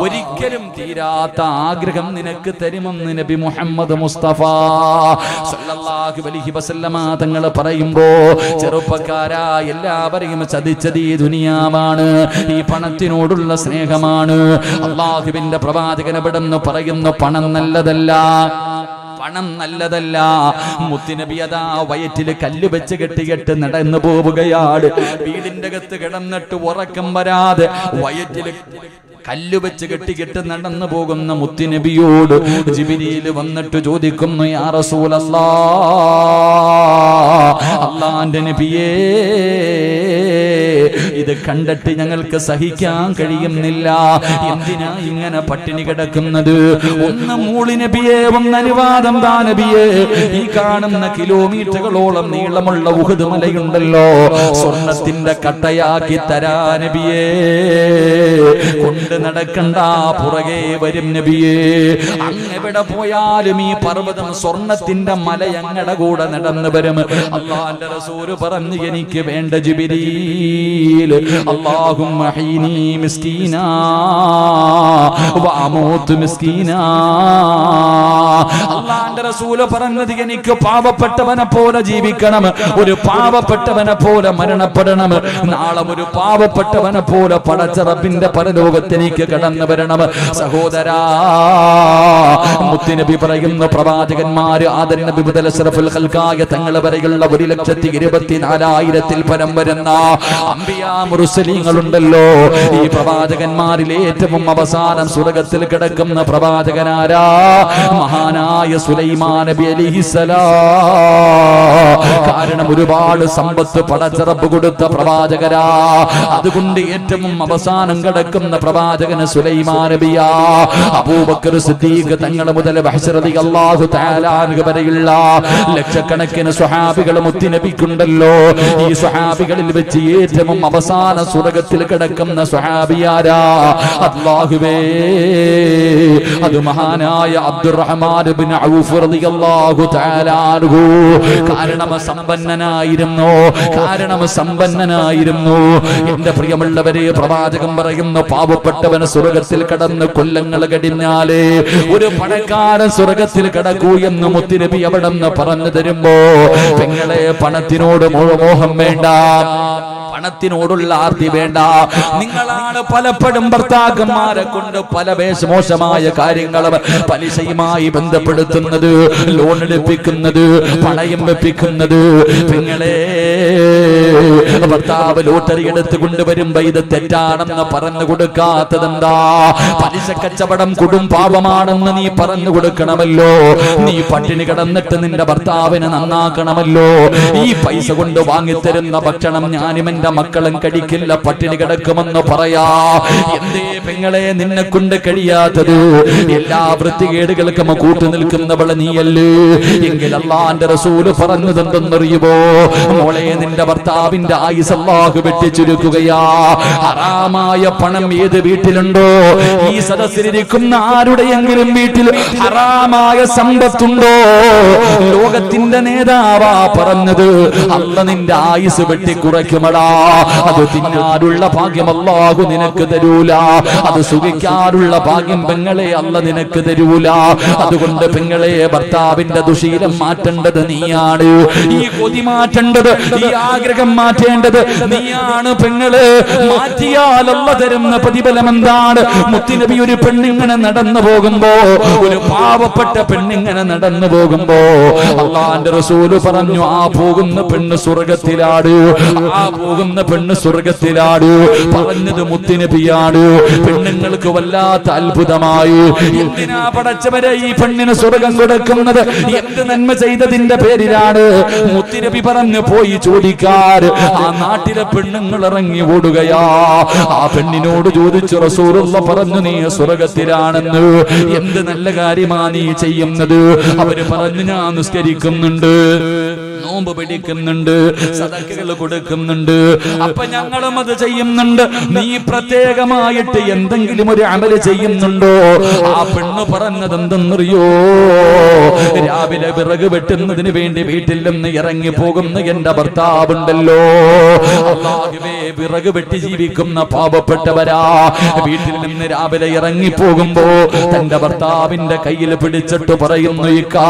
S1: ഒരിക്കലും തീരാത്ത ആഗ്രഹം നിനക്ക് തരുമെന്ന് നബി മുഹമ്മദ് മുസ്തഫ സല്ലല്ലാഹു അലൈഹി വസല്ലമ തങ്ങൾ പറയുമ്പോ, ചെറുപ്പക്കാരാ, എല്ലാവരെയും ചതിച്ചത് ഈ ദുനിയാവാണ്. ഈ പണത്തിനോടുള്ള സ്നേഹമാണ്. അള്ളാഹുവിന്റെ പ്രവാചകൻ ഇവിടെന്ന് പറയുന്നു, പണം നല്ലതല്ല. മുത്തുനബി അതാ വയറ്റില് കല്ല് വെച്ച് കെട്ടികെട്ട് നടന്നു പോവുകയാണ്. വീടിന്റെ അകത്ത് കിടന്നിട്ട് ഉറക്കം വരാതെ വയറ്റില് കല്ല് വെച്ച് കെട്ടികെട്ട് നടന്നു പോകുന്ന മുത്തുനബിയോട് ജിബ്രീൽ വന്നിട്ട് ചോദിക്കുന്നു, യാ റസൂലല്ലാഹ്, അല്ലാഹുവിന്റെ നബിയേ, ഇത് കണ്ടിട്ട് ഞങ്ങൾക്ക് സഹിക്കാൻ കഴിയുന്നില്ല. എന്തിനാ ഇങ്ങനെ പട്ടിണി കിടക്കുന്നത്? ഒന്ന് മൂളി നബിയേ, ഒന്ന് അനുവാദം താ നബിയേ. ഈ കാണുന്ന കിലോമീറ്ററുകളോളം നീളമുള്ള ഉഹദ് മലയുണ്ടല്ലോ, സ്വർണത്തിന്റെ കട്ടയാക്കി തരാ നബിയേ. കൊണ്ട് നടക്കണ്ട, പുറകെ വരും നബിയേ. അങ്ങെവിടെ പോയാലും ഈ പർവ്വതം സ്വർണത്തിന്റെ മല ഞങ്ങളുടെ കൂടെ നടന്നു വരും. അല്ലാഹുവിന്റെ റസൂൽ പറഞ്ഞു, എനിക്ക് വേണ്ട ജിബ്രീൽ, അല്ലാഹുമ്മ ഹീനി മിസ്കീനാ വഅമൂതു മിസ്കീനാ. അല്ലാഹുവിന്റെ റസൂൽ പറഞ്ഞത് എനിക്ക് പാവപ്പെട്ടവനെ പോലെ ജീവിക്കണം, ഒരു പാവപ്പെട്ടവനെ പോലെ മരണപ്പെടണം, നാളെ ഒരു പാവപ്പെട്ടവനെ പോലെ പടച്ച റബ്ബിന്റെ പരലോകത്തിലേക്ക് കടന്നു വരണം. സഹോദരാ, മുത്തുനബി പറയുന്ന പ്രവാചകന്മാര് ആദൻ നബി മുതൽ അഷ്റഫുൽ ഖൽഖായ തങ്ങൾ വരെയുള്ള 1,24,000 പരം വരുന്ന അംബിയാ മുർസലീങ്ങളുണ്ടല്ലോ. ഈ പ്രവാചകന്മാരിൽ ഏറ്റവും അവസാനം സ്വർഗ്ഗത്തിൽ കിടക്കുന്ന പ്രവാചകനാരാ? മഹാനായ സുലൈമാൻ നബി അലൈഹിസ്സലാം. കാരണം ഒരുപാട് സമ്പത്ത് പടച്ച റബ്ബ് കൊടുത്ത പ്രവാചകരാ. അതുകൊണ്ട് ഏറ്റവും അവസാനം കിടക്കുന്ന പ്രവാചകന് സുലൈമാൻ നബിയാ. അബൂബക്കർ സിദ്ദീഖ് തങ്ങൾ മുതൽ ബഹ്ർ റളിയല്ലാഹു തആല അൻഹു വരെയുള്ള ലക്ഷക്കണക്കിന് സ്വഹാബികൾ മുത്തുനബിക്കുണ്ടല്ലോ. ഈ സ്വഹാബികളിൽ വെച്ച് ഏറ്റവും അവസാന സ്വർഗ്ഗത്തിൽ കിടക്കുന്ന സ്വഹാബിയാരാ? അല്ലാഹുവേ, അത് മഹാനായ അബ്ദുറഹ്മാൻ ഇബ്നു ഔഫ് റളിയല്ലാഹു തആല അൻഹു. കാരണം സമ്പന്നനായിരുന്നു. എന്റെ പ്രിയമുള്ളവരെ, പ്രവാചകൻ പറയുന്നു, പാവപ്പെട്ടവന് സ്വർഗ്ഗത്തിൽ കടന്ന് കൊല്ലങ്ങൾ കഴിഞ്ഞാലേ ഒരു പണക്കാരൻ സ്വർഗ്ഗത്തിൽ കടക്കൂ എന്ന് മുത്തുനബി അവിടെ നിന്ന് പറഞ്ഞു തരുമ്പോ, പെങ്ങളെ, പണത്തിനോട് മോഹം വേണ്ട, പണത്തിനോടുള്ള ആർത്തി വേണ്ട. നിങ്ങളാണ് പലപ്പോഴും ഭർത്താക്കന്മാരെ കൊണ്ട് പല മോശമായ കാര്യങ്ങളും പലിശയുമായി ബന്ധപ്പെടുത്തുന്നത്, ലോൺ എടുപ്പിക്കുന്നത്, പണയം വെപ്പിക്കുന്നത്. പെങ്ങളെ, ഭർത്താവ് ലോട്ടറി എടുത്ത് കൊണ്ടുവരുമ്പോ ഇത് തെറ്റാണെന്ന് പറഞ്ഞു കൊടുക്കാത്തതെന്താ? പലിശ കച്ചവടം കൊടും പാപമാണെന്ന് നീ പറഞ്ഞു കൊടുക്കണമല്ലോ. നീ പട്ടിണി കിടന്നിട്ട് നിന്റെ ഭർത്താവിനെ നന്നാക്കണമല്ലോ. ഈ പൈസ കൊണ്ട് വാങ്ങിത്തരുന്ന ഭക്ഷണം ഞാനും എന്റെ മക്കളും കഴിക്കില്ല, പട്ടിണി കിടക്കുമെന്ന് പറയാ. എന്തേ പെങ്ങളെ നിന്നെ കൊണ്ട് കഴിയാത്തത്? എല്ലാ വൃത്തികേടുകൾക്കും കൂട്ടു നിൽക്കുന്നവളെ നീയല്ലേ? എങ്കിൽ അല്ലാഹുവിന്റെ റസൂൽ പറഞ്ഞത് എന്തെന്നറിയുമോ? മോളെ, നിന്റെ ഭർത്താവിന്റെ ആയുസ് അല്ലാഹു വെട്ടിച്ചുരുക്കുകയാ. ഹറാമായ പണം ഏത് വീട്ടിലുണ്ടോ? ഈ സദസ്സിലിരിക്കുന്ന ആരുടെയെങ്കിലും വീട്ടിൽ ഹറാമായ സമ്പത്തുണ്ടോ? ലോകത്തിന്റെ നേതാവാ പറഞ്ഞത്, അല്ല നിന്റെ ആയുസ് വെട്ടിക്കുറയ്ക്കുമടാ. അത് തിന്നാനുള്ള ഭാഗ്യം അല്ലാഹു നിനക്ക് തരൂല, അത് സുഖിക്കാനുള്ള ഭാഗ്യം പെങ്ങളെ അല്ല നിനക്ക് തരൂല. അതുകൊണ്ട് പെങ്ങളെ, ഭർത്താവിന്റെ ദുശീലം മാറ്റേണ്ടത് നീയാണ്. ഈ കൊതി മാറ്റേണ്ടത്, ഈ ആഗ്രഹം മാറ്റേണ്ടത് നീയാണ് പെങ്ങളെ. മാറ്റിയാൽ അല്ല തരുന്ന പ്രതിഫലം എന്താണ്? മുത്തുനബി ഒരു പെണ്ണിങ്ങനെ നടന്നു പോകുമ്പോ, ഒരു പാവപ്പെട്ട പെണ്ണിങ്ങനെ നടന്നു പോകുമ്പോ അല്ലാഹുവിന്റെ റസൂല് പറഞ്ഞു, ആ പോകുന്ന പെണ്ണ് സ്വർഗ്ഗത്തിലാണ്, ആ പോകുന്ന പെണ്ണ് സ്വർഗ്ഗത്തിലാണ്. പറഞ്ഞത് മുത്തുനബിയാണ്. പെണ്ണുങ്ങൾക്ക് വല്ലാത്ത അത്ഭുതമായി. എന്തിനാ പടച്ചവരെ ഈ പെണ്ണിന് സ്വർഗ്ഗം കൊടുക്കുന്നത്? എന്ത് നന്മ ചെയ്തതിന്റെ പേരിലാണ്? മുത്തുനബി പറഞ്ഞു, പോയി ചോദിക്കാർ. ആ നാട്ടിലെ പെണ്ണുങ്ങൾ ഇറങ്ങി ഓടുകയാ. ആ പെണ്ണിനോട് ചോദിച്ചു, റസൂലുള്ള പറഞ്ഞു, നീ സ്വർഗ്ഗത്തിലാണെന്ന്. എന്ത് നല്ല കാര്യമാ നീ ചെയ്യുന്നത്? അവര് പറഞ്ഞു, ഞാൻ നിസ്കരിക്കുന്നുണ്ട്, നോമ്പ് പിടിക്കുന്നുണ്ട്, സദഖകൾ കൊടുക്കുന്നുണ്ട്. അപ്പൊ ഞങ്ങളും അത് ചെയ്യുന്നുണ്ട്. നീ പ്രത്യേകമായിട്ട് എന്തെങ്കിലും ഒരു അമല് ചെയ്യുന്നുണ്ടോ? ആ പെണ്ണ് പറഞ്ഞത് എന്തെന്നറിയോ? രാവിലെ വിറക് വെട്ടുന്നതിന് വേണ്ടി വീട്ടിൽ നിന്ന് ഇറങ്ങി പോകുന്ന എന്റെ ഭർത്താവുണ്ടല്ലോ. അല്ലാഹുവേ, വിറക് വെട്ടി ജീവിക്കുന്ന പാവപ്പെട്ടവരാ. വീട്ടിൽ നിന്ന് രാവിലെ ഇറങ്ങി പോകുമ്പോ തന്റെ ഭർത്താവിന്റെ കയ്യിൽ പിടിച്ചിട്ട് പറയുന്നു, ഇക്കാ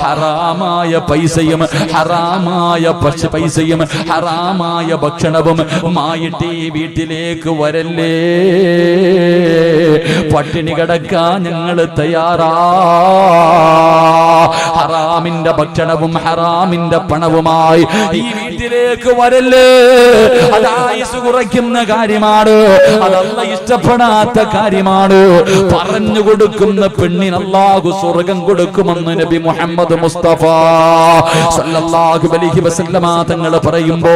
S1: ഹറാമായ പൈസയും ഹറാമായ പൈസയും ഹറാമായ ഭക്ഷണവും മായിട്ട് ഈ വീട്ടിലേക്ക് വരല്ലേ. പട്ടിണി കിടക്കാൻ ഞങ്ങൾ തയ്യാറാ. ഹറാമിന്റെ ഭക്ഷണവും ഹറാമിന്റെ പണവുമായി ഈ വീട്ടിലേക്ക് വരല്ലേ. അത് ആയുസ് കുറയ്ക്കുന്ന കാര്യമാണ്, അതല്ല ഇഷ്ടപ്പെടാത്ത കാര്യമാണ്. പറഞ്ഞു കൊടുക്കുന്ന പെണ്ണിന് അല്ലാഹു സ്വർഗ്ഗം കൊടുക്കുമെന്ന് നബി മുഹമ്മദ് മുസ്തഫ സല്ലല്ലാഹു അലൈഹി വസല്ലമ തങ്ങൾ പറയുമ്പോ,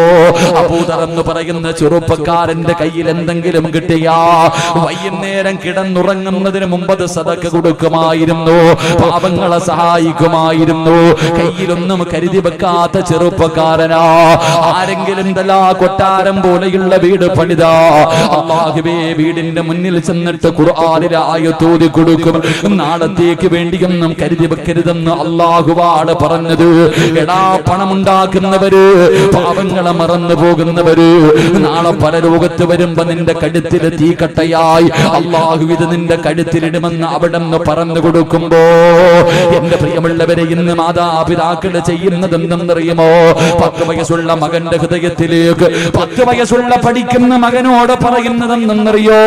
S1: അബൂദർ എന്ന് പറയുന്ന ചെറുപ്പക്കാരന്റെ കയ്യിൽ എന്തെങ്കിലും കിട്ടിയാ വൈകുന്നേരം കിടന്നുറങ്ങുന്നതിന് മുമ്പ് അത് സദഖ കൊടുക്കുമായിരുന്നു, പാവങ്ങളെ സഹായിക്കുമായിരുന്നു. കയ്യിലൊന്നും കരുതി വെക്കാത്ത ചെറുപ്പക്കാരനാ. ആരെങ്കിലും തലാ കൊട്ടാരം പോലെയുള്ള വീട് പണിതാ, അല്ലാഹുവേ വീടിന്റെ മുന്നിൽ ചെന്നിട്ട് ഖുർആനിലെ ആയത്ത് ഓതി കൊടുക്കും. നാളത്തേക്ക് വേണ്ടിയൊന്നും കരുതി വെക്കരുതെന്ന് അല്ലാഹുവാണ് പറഞ്ഞത്. എടാ പണമുണ്ടാക്കുന്നവര്, പാവങ്ങളെ മറന്നു പോകുന്നവര്, നാളെ പരലോകത്ത് വരുമ്പോ നിന്റെ കഴുത്തിൽ തീക്കട്ടയായി അല്ലാഹു ഇത് നിന്റെ കഴുത്തിലിടുമെന്ന് അവിടെ നിന്ന് പറഞ്ഞു കൊടുക്കുമ്പോ, എന്റെ പ്രിയമുള്ളവരെ, ഇന്ന് മാതാപിതാക്കള് ചെയ്യുന്നത് എന്തെന്നറിയുമോ? 10 വയസ്സുള്ള മകന്റെ ഹൃദയത്തിലേക്ക് 10 വയസ്സുള്ള പഠിക്കുന്ന മകനോട് പറയുന്നത് എന്തെന്നറിയോ?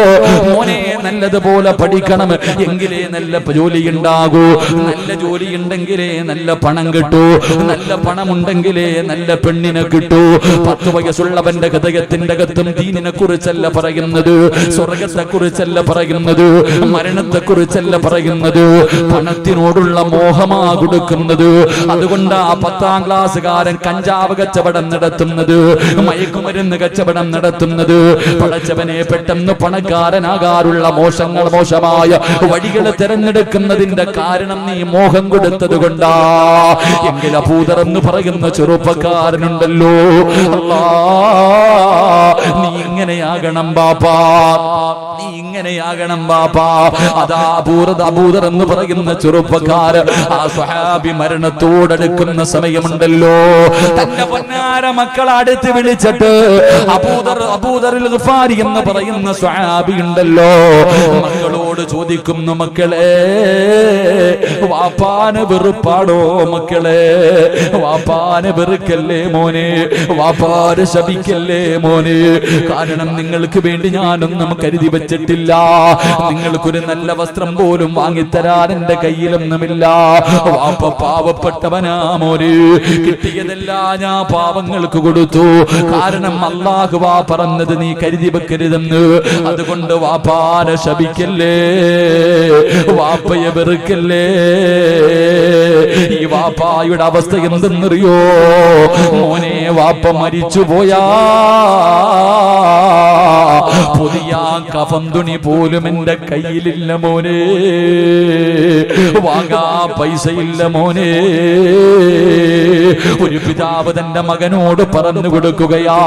S1: മോനെ നല്ലതുപോലെ പഠിക്കണം, എങ്കിലേ നല്ല ജോലി ഉണ്ടാകൂ. നല്ല ജോലി ഉണ്ടെങ്കിലേ നല്ല പണം കിട്ടൂ. നല്ല പണമുണ്ടെങ്കിലേ നല്ല പെണ്ണിനെ കിട്ടൂ. 10 വയസ്സുള്ളവന്റെ ഹൃദയത്തിന്റെ അകത്തും ദീനിനെ കുറിച്ചല്ല പറയുന്നത്, സ്വർഗത്തെ കുറിച്ചല്ല പറയുന്നത്, മരണത്തെ കുറിച്ചല്ല പറയുന്നത്, പണത്തിനോടുള്ള മോഹമാ കൊടുക്കുന്നത്. അതുകൊണ്ട് ആ 10ാം ക്ലാസ്സുകാരൻ കഞ്ചാവ് കച്ചവടം നടത്തുന്നത്, മയക്കുമരുന്ന് കച്ചവടം നടത്തുന്നത്. പടച്ചവനെ, പെട്ടെന്ന് പണക്കാരനാകാറുള്ള മോശമായ വഴികൾ തിരഞ്ഞെടുക്കുന്നതിന്റെ കാരണം നീ മോഹം കൊടുത്തത് കൊണ്ടാ. എങ്കിൽ അബൂദർ എന്ന് പറയുന്ന ചെറുപ്പക്കാരനുണ്ടല്ലോ, അല്ലാ നീ ഇങ്ങനെയാകണം ബാപ്പാ, നീ ഇങ്ങനെയാകണം ബാപ്പാ. അതാ അബൂദർ എന്ന് പറയുന്ന ചെറുപ്പക്കാരൻ ആ സ്വഹാബി മരണത്തോടടുക്കുന്ന സമയമുണ്ടല്ലോ, തന്റെ പൊന്നാര മക്കളെ അടുത്ത് വിളിച്ചിട്ട് അബൂദറുൽ ഗിഫാരി എന്ന് പറയുന്ന സ്വഹാബി ഉണ്ടല്ലോ, മക്കളോട് ചോദിക്കുന്നു, മക്കളെ വാപ്പാനെ വെറുപ്പാടോ? മക്കളെ വാപ്പാനെ വെറുക്കല്ലേ മോനെ, വാപ്പാനെ ശപിക്കല്ലേ മോനെ. കാരണം നിങ്ങൾക്ക് വേണ്ടി ഞാനൊന്നും കരുതി വെച്ചിട്ടില്ല, നിങ്ങൾക്കൊരു നല്ല വസ്ത്രം പോലും വാങ്ങിത്തരാൻ എന്റെ കയ്യിലൊന്നുമില്ല. വാപ്പ പാവപ്പെട്ടവനാ മോനെ, കിട്ടിയതെല്ലാം ഞാൻ പാവങ്ങൾക്ക് കൊടുത്തു. കാരണം അല്ലാഹുവാ പറഞ്ഞത് നീ കരുതി വെക്കരുതെന്ന്. അതുകൊണ്ട് വാപ്പാനെ ശപിക്കല്ലേ, വാപ്പയെ വെറുക്കല്ലേ. ഈ വാപ്പായുടെ അവസ്ഥ എന്തെന്നറിയോ? മോനെ, വാപ്പ മരിച്ചു പോയാ പുതിയ കഫൻ തുണി പോലും എന്റെ കയ്യിലില്ല മോനെ, വാങ്ങാ പൈസയില്ല മോനെ. ഒരു പിതാവ് തന്റെ മകനോട് പറഞ്ഞു കൊടുക്കുകയാ,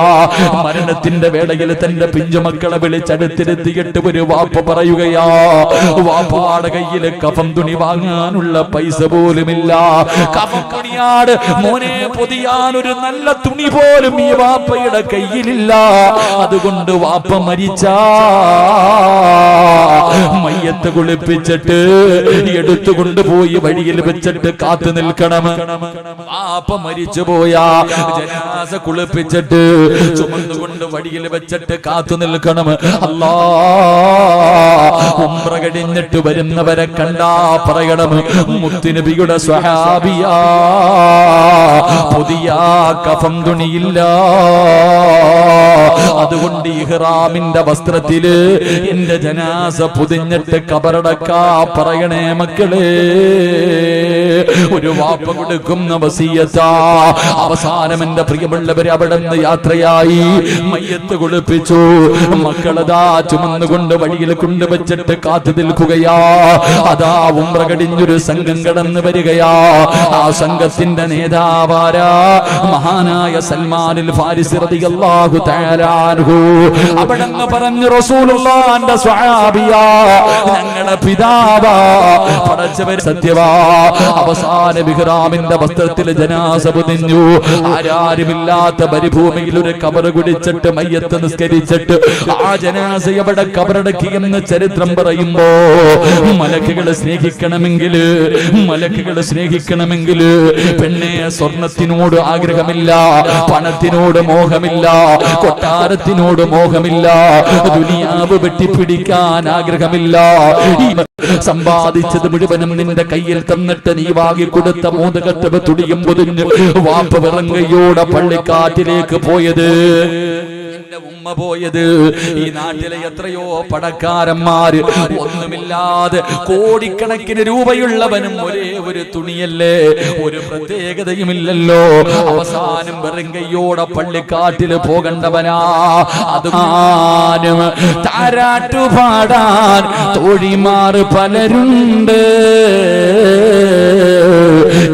S1: മരണത്തിന്റെ വേളയിൽ തന്റെ പിഞ്ചുമക്കളെ വിളിച്ചടുത്തിരുത്തിയിട്ട് ഒരു വാപ്പ പറയുകയാ, വാപ്പാടെ കയ്യില് കഫൻ തുണി വാങ്ങാനുള്ള പൈസ പോലുമില്ല. കഫൻ തുണിയാട് മോനെ പൊതിയാനൊരു നല്ല തുണി പോലും ഈ വാപ്പയുടെ കയ്യിലില്ല. അതുകൊണ്ട് വാപ്പ മരിച്ചാ മയ്യത്ത് കുളിപ്പിച്ചിട്ട് എടുത്തു കൊണ്ടുപോയി വഴിയിൽ വെച്ചിട്ട് കാത്തു നിൽക്കണം. വാപ്പ മരിച്ചു പോയാ ജനാസ കുളിപ്പിച്ചിട്ട് ചുമന്നുകൊണ്ട് വഴിയിൽ വെച്ചിട്ട് കാത്തു നിൽക്കണം. അല്ലാ, ഉംറ കഴിഞ്ഞിട്ട് വരുന്നവരെ കണ്ടാ പറയണം, മുത്തുനബിയുടെ സ്വഹാബിയാ, പുതിയ കഫൻ തുണിയില്ല. അതുകൊണ്ട് ഇഹ്റാമിന്റെ വസ്ത്രത്തില് എന്റെ ജനാസ പൊതിഞ്ഞിട്ട് കബറടക്കാ പറയണേ മക്കളെ. ഒരു വാപ്പ കൊടുക്കുന്ന വസിയത്താ. അവസാനം എന്റെ പ്രിയമുള്ളവരെ അവിടെ നിന്ന് യാത്രയായി, മയ്യത്ത് കുളിപ്പിച്ചു. മക്കളതാ ചുമന്നുകൊണ്ട് വഴിയിൽ കൊണ്ടുവച്ചിട്ട് കാത്തു നിൽക്കുകയാ. അതാ ഉംറ കഴിഞ്ഞൊരു സംഘം കടന്നു വരികയാ. ആ സംഘത്തിന്റെ നേതാവാരാ? മഹാനായ സൽമാനുൽ ഫാരിസി റളിയല്ലാഹു തആല അൻഹു. അവിടെന്ന് പറഞ്ഞു, റസൂലുള്ളാഹിന്റെ സ്വഹാബിയാ, ഞങ്ങളുടെ പിതാവാ, പടച്ചവൻ സത്യവാ. അവസാന ഇഹ്റാമിന്റെ വസ്ത്രത്തിൽ ജനാസ പൊതിഞ്ഞു. ആരാരുമില്ലാത്ത മരുഭൂമിയിൽ ഒരു കബർ കുടിച്ചിട്ട് മയ്യത്ത് നിസ്കരിച്ചിട്ട് ആ ജനാസ എവിടെ കബറടക്കിയെന്ന് ചരിത്രം പറയുമ്പോ, മലക്കുകളെ സ്നേഹിക്കണമെങ്കിൽ പെണ്ണെ സ്വർണത്തിനോട് ആഗ്രഹമില്ല, പണത്തിനോട് മോഹമില്ല, കൊട്ടാരത്തിനോട് മോഹമില്ല, ദുനിയാവ് വെട്ടിപ്പിടിക്കാൻ ആഗ്രഹമില്ല. സമ്പാദിച്ചത് മുഴുവനും നിന്റെ കയ്യിൽ തന്നിട്ട് നീ വാങ്ങിക്കൊടുത്ത 3 കെട്ട് തുടിയും പൊതിഞ്ഞ് വാപ്പ വിറങ്ങയോടെ പള്ളിക്കാറ്റിലേക്ക് പോയത്, എന്റെ ഉമ്മ പോയത്. ഈ നാട്ടിലെ എത്രയോ പണക്കാരന്മാര് ഒന്നുമില്ലാതെ കോടിക്കണക്കിന് രൂപയുള്ളവനും ഒരേ ഒരു തുണിയല്ലേ, ഒരു പ്രത്യേകതയുമില്ലല്ലോ. അവസാനം വെറുങ്കയോടെ പള്ളിക്കാട്ടില് പോകണ്ടവനാ. അതും താരാട്ടുപാടാൻ തോഴിമാർ പലരുണ്ട്,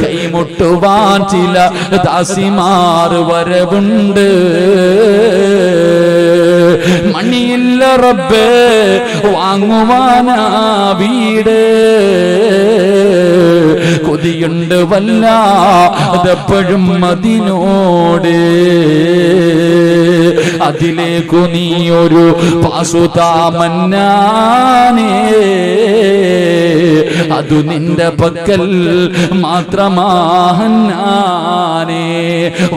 S1: കൈ കൈമുട്ടുവാൻ ചില ദാസിമാർ വരവുണ്ട്. മണിയില്ല റബ്ബേ വാങ്ങുവാനാ വീട്, കൊതിയുണ്ട് വല്ലാതെപ്പോഴും അതിനോട്. അതിലേക്കു നീ ഒരു പാസുതാമന്നാനേ, അതു നിന്റെ പക്കൽ മാത്രമാഹന്നാനേ.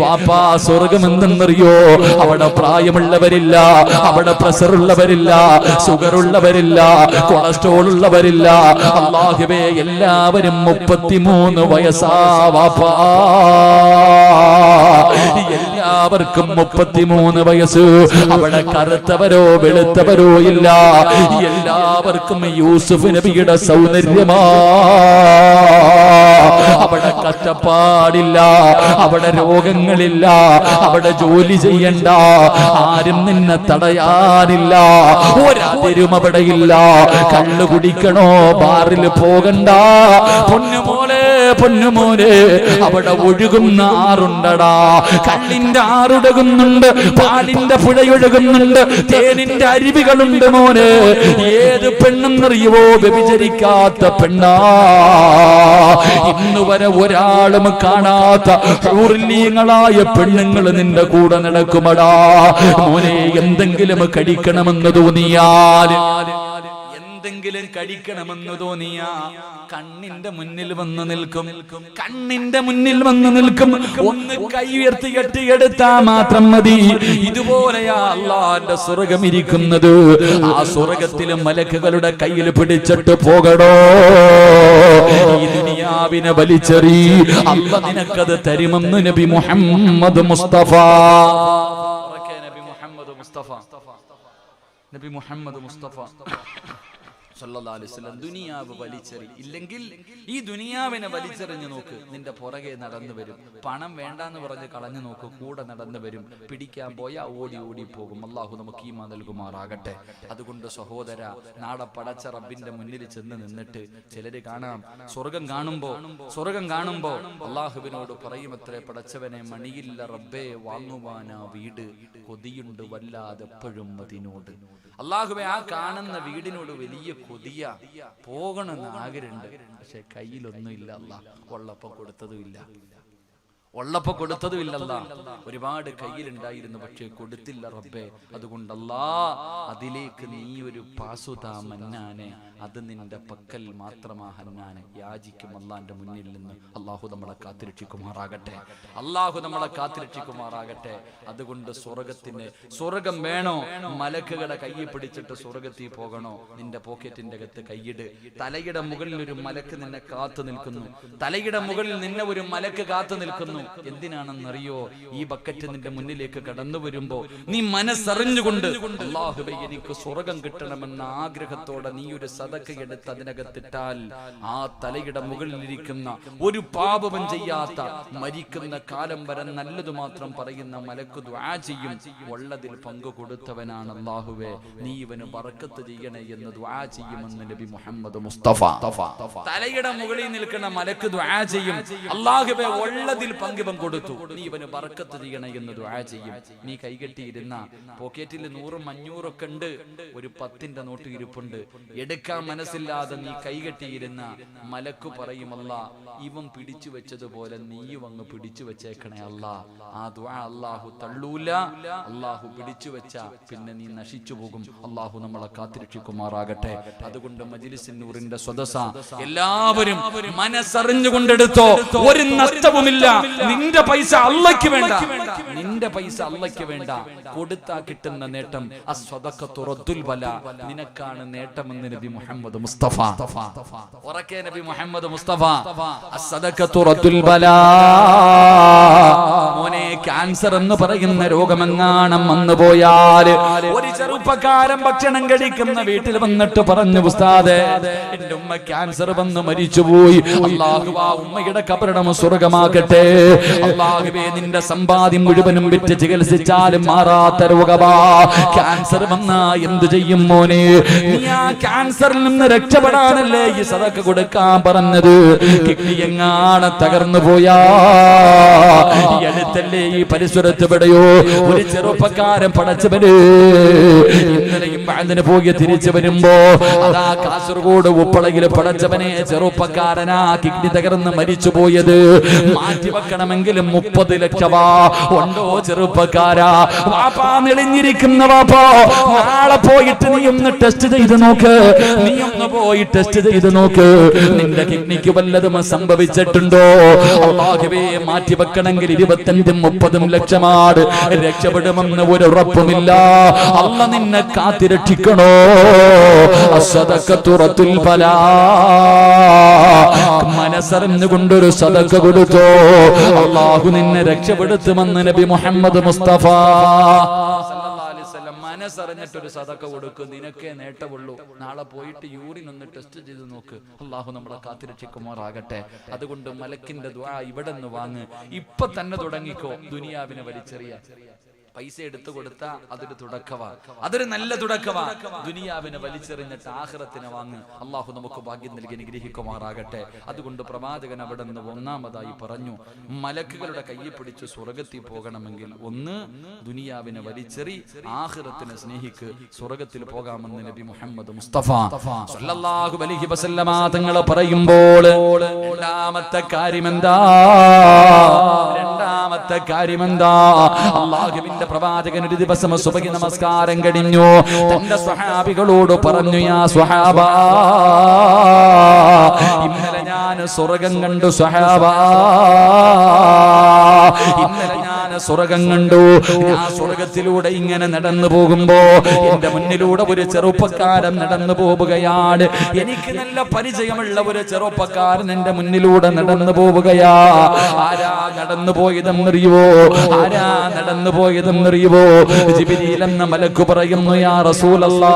S1: വാപ്പാ സ്വർഗം എന്തെന്നറിയോ? അവിടെ പ്രായമുള്ളവരില്ല, അവിടെ പ്രഷറുള്ളവരില്ല, ഷുഗറുള്ളവരില്ല, കൊളസ്ട്രോൾ ഉള്ളവരില്ല. അല്ലാഹുവേ എല്ലാവരും 33 വയസ്സാ വാപ്പാ, എല്ലാവർക്കും 33 വയസ്സ്. അവിടെ കറുത്തവരോ വെളുത്തവരോ ഇല്ല, എല്ലാവർക്കും യൂസുഫ് നബിയുടെ സൗന്ദര്യമാ. അവിടെ കഷ്ടപ്പാടില്ല, അവിടെ രോഗങ്ങളില്ല, അവിടെ ജോലി ചെയ്യണ്ട, ആരും നിന്നെ തടയാനില്ല, ഒരാരും അവിടെ ഇല്ല. കള്ളു കുടിക്കണോ ബാറിൽ പോകണ്ട, പൊന്നുമോളെ പൊന്നുമോനെ, അവിടെ ഒഴുകുന്ന ആറുണ്ടടാ. കള്ളിന്റെ ആറൊഴുകുന്നുണ്ട്, പാലിന്റെ പുഴയൊഴുകുന്നുണ്ട്, തേനിന്റെ അരുവികളുണ്ട് മോനെ. ഏത് പെണ്ണെന്നറിയുവോ? വ്യഭിചരിക്കാത്ത പെണ്ണാ. ഇന്ന് വരെ ഒരാളും കാണാത്ത ഹൂറിലീങ്ങളായ പെണ്ണുങ്ങൾ നിന്റെ കൂടെ നടക്കുമടാ മോനെ. എന്തെങ്കിലും കഴിക്കണമെന്ന് തോന്നിയാൽ, എന്തെങ്കിലും കഴിക്കണമെന്ന് തോന്നിയാ കണ്ണിന്റെ മുന്നിൽ വന്ന് നിൽക്കും, കണ്ണിന്റെ മുന്നിൽ വന്ന് നിൽക്കും. ഒന്ന് കൈ ഉയർത്തി കെട്ടിയെടുത്താ മാത്രം മതി. ഇതുപോലെയാ അല്ലാഹുവിന്റെ സ്വർഗം ഇരിക്കുന്നത്. ആ സ്വർഗത്തിലും മലക്കുകളുടെ കയ്യിൽ പിടിച്ചിട്ട് പോകടോ. ഈ ദുനിയാവിനെ വലിച്ചെറി, അല്ലാഹ് നിനക്കത് തരുമെന്ന് നബി മുഹമ്മദ് മുസ്തഫ. നബി മുഹമ്മദ് മുസ്തഫ സല്ലല്ലാഹു അലൈഹി വസല്ലം ദുനിയാവ് വലിച്ചെറി. ഇല്ലെങ്കിൽ ഈ ദുനിയാവിനെ വലിച്ചെറിഞ്ഞു നോക്ക്, നിന്റെ പുറകെ നടന്നു വരും. പണം വേണ്ടാന്ന് പറഞ്ഞ് കളഞ്ഞു നോക്ക്, കൂടെ നടന്നു വരും. പിടിക്കാൻ പോയാ ഓടി ഓടി പോകും. അല്ലാഹു നമുക്ക് ഈമാൻ നൽകുമാറാകട്ടെ. അതുകൊണ്ട് സഹോദര, നാളെ പടച്ച റബ്ബിന്റെ മുന്നിൽ ചെന്ന് നിന്നിട്ട് ചിലര് കാണാം, സ്വർഗം കാണുമ്പോ അല്ലാഹുവിനോട് പറയുമത്രേ, പടച്ചവനെ മണിയില്ല റബ്ബേ വാങ്ങുവാനാ വീട്, കൊതിയുണ്ട് വല്ലാതെ എപ്പോഴും അതിനോട്. അല്ലാഹുവേ ആ കാണുന്ന വീടിനോട് വലിയ കൊതിയ, പോകണമെന്ന് ആഗ്രഹമുണ്ട്, പക്ഷെ കയ്യിലൊന്നും ഇല്ല. അല്ലാഹ് ഉള്ളപ്പോ കൊടുത്തതുമില്ല, ഒരുപാട് കയ്യിലുണ്ടായിരുന്നു, പക്ഷെ കൊടുത്തില്ല റബ്ബേ. അതുകൊണ്ട് അതിലേക്ക് നീ ഒരു പാസുതാ മന്നാനെ, അത് നിന്റെ പക്കൽ മാത്രമാ ഹന്നാനെ. യാചിക്കും അല്ലാന്റെ മുന്നിൽ നിന്ന്. അല്ലാഹു നമ്മളെ കാത്തിരക്ഷിക്കുമാറാകട്ടെ, അല്ലാഹു നമ്മളെ കാത്തിരക്ഷിക്കുമാറാകട്ടെ. അതുകൊണ്ട് സ്വർഗം വേണോ? മലക്കുകളുടെ കയ്യിൽ പിടിച്ചിട്ട് സ്വർഗത്തിൽ പോകണോ? നിന്റെ പോക്കറ്റിന്റെ അകത്ത് കൈയിട്. തലയുടെ മുകളിൽ ഒരു മലക്ക് നിന്നെ കാത്തു നിൽക്കുന്നു, തലയുടെ മുകളിൽ നിന്നെ ഒരു മലക്ക് കാത്തു നിൽക്കുന്നു. എന്തിനാണെന്നറിയോ? ഈ ബക്കറ്റ് നിന്റെ മുന്നിലേക്ക് കടന്നു വരുമ്പോ നീ മനസ്സറിഞ്ഞുകൊണ്ട് അല്ലാഹുവേ എനിക്ക് സ്വർഗം കിട്ടണമെന്ന ആഗ്രഹത്തോടെ നീ ഒരു സദഖയെടുത്ത് അതിനകത്തിട്ടാൽ, ആ തലയുടെ മുകളിലിരിക്കുന്ന ഒരു പാപവും ചെയ്യാത്ത, മരിക്കുന്ന കാലം വരെ നല്ലത് മാത്രം പറയുന്ന മലക്ക് ദുആ ചെയ്യും, ഉള്ളതിൽ പങ്കു കൊടുത്തവനാണ് അല്ലാഹുവേ, നീ ഇവന് ബറക്കത്ത് ചെയ്യണേ എന്ന് ദുആ ചെയ്യുമെന്ന് നബി മുഹമ്മദ് മുസ്തഫ. തലയുടെ മുകളിൽ നിൽക്കുന്ന മലക്ക് ദുആ ചെയ്യും, അല്ലാഹുവേ ഉള്ളതിൽ പങ്കു കൊടുത്തു, നീ ഇവന് ബറക്കത്ത് ചെയ്യണേ എന്ന് ദുആ ചെയ്യും. നീ കൈകെട്ടിയിരുന്ന പോക്കറ്റിൽ 100 500 ഒക്കെ ഉണ്ട്, ഒരു 10ന്റെ നോട്ട് ഇരിപ്പുണ്ട്, എടുക്കാൻ മനസ്സില്ലാതെ നീ കൈകെട്ടിയിരുന്ന മലക്കു പറയും, അല്ലാ ഇവൻ പിടിച്ചു വെച്ചതുപോലെ നീയും അങ്ങ് പിടിച്ചു വെച്ചേക്കണേ അല്ലാ. ആ ദുആ അല്ലാഹു തള്ളൂല. അല്ലാഹു പിടിച്ചു വെച്ച പിന്നെ നീ നശിച്ചു പോകും. അല്ലാഹു നമ്മളെ കാത്തിരക്ഷിക്കുമാറാകട്ടെ. അതുകൊണ്ട് മജ്ലിസിൻ നൂറിന്റെ സദസ്സ എല്ലാവരും മനസ്സറിഞ്ഞുകൊണ്ടെടുത്തോ, ഒരു നഷ്ടവുമില്ല. നിന്റെ പൈസ അല്ലാഹ്ക്ക് വേണ്ട, നിന്റെ പൈസ അല്ലാഹ്ക്ക് വേണ്ട. കൊടുത്താ കിട്ടുന്ന നേട്ടം അസ്സദഖത്തു റദ്ദുൽ ബല, നിനക്കാണ് നേട്ടമെന്ന് നബി മുഹമ്മദ് മുസ്തഫ. ഉറക്കെ നബി മുഹമ്മദ് മുസ്തഫ, അസ്സദഖത്തു റദ്ദുൽ ബല. മോനെ, ക്യാൻസർ എന്ന് പറയുന്ന രോഗമെങ്ങാണം വന്നു പോയാൽ ഒരു ചെറുപ്പക്കാരൻ ഭക്ഷണം കഴിക്കുന്ന വീട്ടിൽ വന്നിട്ട് പറഞ്ഞു, ഉസ്താദേ എന്റെ ഉമ്മ ക്യാൻസർ വന്ന് മരിച്ചുപോയി, അല്ലാഹു ആ ഉമ്മയുടെ ഖബറിടം സ്വർഗമാക്കട്ടെ. അല്ലാഹുവേ നിന്റെ സമ്പാദ്യം മുഴുവനും വിറ്റ് ചികിത്സിച്ചാലും മാറാത്ത രോഗമാ ക്യാൻസർ വന്നാ എന്തു ചെയ്യും മോനെ? നീ ആ ക്യാൻസറിൽ നിന്ന് രക്ഷപ്പെടാനല്ലേ ഈ സദഖ കൊടുക്കാൻ പറഞ്ഞത്? കിഡ്നി എങ്ങാണ് തകർന്നു പോയാ ഈ അടുത്തല്ലേ ഈ പരിസരത്ത് പെടയോ ഒരു ചെറുപ്പക്കാരൻ പടച്ചവന് ഇന്നലെയും അതിന് പോയി തിരിച്ചു വരുമ്പോ അതാ കാസർഗോഡ് ഉപ്പളയിൽ പടച്ചവനെ ചെറുപ്പക്കാരനാ കിഡ്നി തകർന്ന് മരിച്ചു പോയത്. മാറ്റിവെക്കണമെങ്കിലും 30 ലക്ഷമാ. ഉണ്ടോ ചെറുപ്പക്കാരാ? വാപ്പാ നെളിഞ്ഞിരിക്കുന്ന വാപ്പാ, നാളെ പോയിട്ട് നീ ഒന്ന് ടെസ്റ്റ് ചെയ്ത് നോക്ക്. നീ ഒന്ന് പോയി ടെസ്റ്റ് ചെയ്ത് നോക്ക്. നിന്റെ കിഡ്നിക്ക് വല്ലതും സംഭവിച്ചിട്ടുണ്ടോ? അല്ലാഹുവേ മാറ്റിവെക്കണമെങ്കിൽ 25-30 ലക്ഷമാണ്. രക്ഷപ്പെടുമെന്ന് ഒരു ഉറപ്പുമില്ല. അല്ല നിന്നെ കാത്തിരക്ഷിക്കണോ? അസ്സദഖത്തുറത്തുൽ ബലാ. മനസ്സറിഞ്ഞുകൊണ്ടൊരു സദഖ കൊടുത്തോ, അല്ലാഹു നിന്നെ രക്ഷപ്പെടുത്തുമെന്ന് നബി മുഹമ്മദ് മുസ്തഫ സല്ലല്ലാഹു അലൈഹി വസല്ലം. മനസ്സറിഞ്ഞിട്ടൊരു സദഖ കൊടുക്കും, നിനക്കേ നേട്ടമുള്ളൂ. നാളെ പോയിട്ട് യൂറിൻ ഒന്ന് ടെസ്റ്റ് ചെയ്ത് നോക്ക്. അല്ലാഹു നമ്മളെ കാത്തിരക്ഷിക്കുമാറാകട്ടെ. അതുകൊണ്ട് മലക്കിന്റെ ദുആ ഇവിടെ നിന്ന് വാങ്ങ്. ഇപ്പൊ തന്നെ തുടങ്ങിക്കോ ദുനിയാവിനെ വലിച്ചെറിയാൻ. പൈസ എടുത്തു കൊടുത്താ അതൊരു തുടക്കവാ, അതൊരു നല്ല തുടക്കവാ. ദുനിയാവിനെ വലിച്ചെറിഞ്ഞിട്ട് ആഖിറത്തിനെ വാങ്ങ്. അള്ളാഹു നമുക്ക് ഭാഗ്യം നൽകി അനുഗ്രഹിക്കുമാറാകട്ടെ. അതുകൊണ്ട് പ്രവാചകൻ അവിടെ നിന്ന് ഒന്നാമതായി പറഞ്ഞു, മലക്കുകളുടെ കയ്യിൽ പിടിച്ച് സ്വർഗത്തിൽ പോകണമെങ്കിൽ ഒന്ന് ദുനിയാവിനെ വലിച്ചെറി, ആഖിറത്തിനെ സ്നേഹിക്ക്, സ്വർഗത്തിൽ പോകാമെന്ന് നബി മുഹമ്മദ് മുസ്തഫ സല്ലല്ലാഹു അലൈഹി വസല്ലമ തങ്ങൾ പറയുമ്പോൾ രണ്ടാമത്തെ കാര്യമെന്താ? അല്ലാഹുവിന്റെ പ്രവാചകൻ ഒരു ദിവസം സുബഹി നമസ്കാരം കഴിഞ്ഞു. തന്റെ സ്വഹാബികളോട് പറഞ്ഞു, യാ സ്വഹാബാ, ഇന്നലെ ഞാൻ സ്വർഗം കണ്ടു. സ്വഹാബാ, ഇന്നലെ ഞാൻ സ്വർഗം കണ്ടു. ഞാൻ സ്വർഗത്തിലൂടെ ഇങ്ങനെ നടന്നു പോകുമ്പോ എന്റെ മുന്നിലൂടെ ഒരു ചെറുപ്പക്കാരൻ നടന്നു പോവുകയാണ്. എനിക്ക് നല്ല പരിചയമുള്ള ഒരു ചെറുപ്പക്കാരൻ എന്റെ മുന്നിലൂടെ നടന്നു പോവുകയാ. ആരാ നടന്നു പോയതെന്നറിയുവോ? ആരാ നടന്നു പോയതെന്നറിയുവോ? ജിബ്രീൽ എന്ന മലക്ക് പറയുന്നു, യാ റസൂലല്ലാഹ്,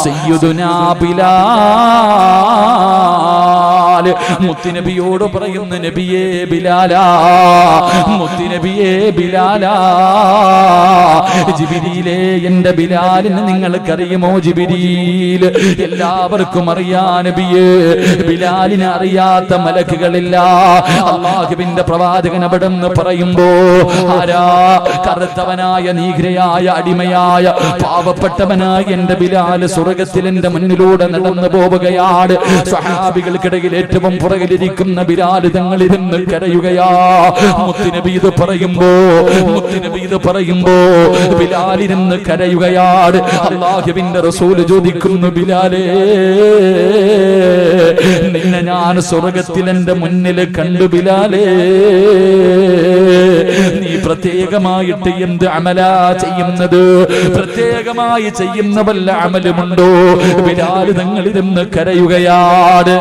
S1: സയ്യിദുനാ ബിലാൽ. മുത്തുനബിയോട് പറയുന്നു, നബിയേ ബിലാലാ, മുത്തുനബിയേ ബിലാലാ. ജിബ്രീലേ, എന്റെ ബിലാലിനെ നിങ്ങൾക്കറിയുമോ? ജിബ്രീൽ, എല്ലാവർക്കും അറിയാ നബിയേ, ബിലാലിനെ അറിയാത്ത മലക്കുകളില്ല. അല്ലാഹുവിന്റെ പ്രവാചകൻ അവിടെ നിന്ന് പറയുമ്പോ ആരാ? കറുത്തവനായ, നീഗ്രയായ, അടിമയായ, പാവപ്പെട്ടവനായ എന്റെ ബിലാൽ സ്വർഗത്തിൽ എന്റെ മുന്നിലൂടെ നടന്നു പോവുകയാണ്. സ്വഹാബികൾക്കിടയിൽ ഏറ്റവും പുറകിലിരിക്കുന്ന ബിലാൽ തങ്ങളിരുന്ന് കരയുകയാ. മുത്തുനബി ഇത് പറയുമ്പോ ബിലാലിരുന്ന് കരയുകയാണ്. അല്ലാഹുവിന്റെ റസൂൽ ചോദിക്കുന്നു, ബിലാലേ, നിന്നെ ഞാൻ സ്വർഗത്തിൽ എന്റെ മുന്നിൽ കണ്ടു ബിലാലേ, നീ പ്രത്യേകമായിട്ട് എന്ത് അമലാ ചെയ്യുന്നത്? പ്രത്യേകമായി ചെയ്യുന്ന വല്ല അമലുമുണ്ടോ? ബിലാൽ തങ്ങളിരുന്ന് കരയുകയാണ്.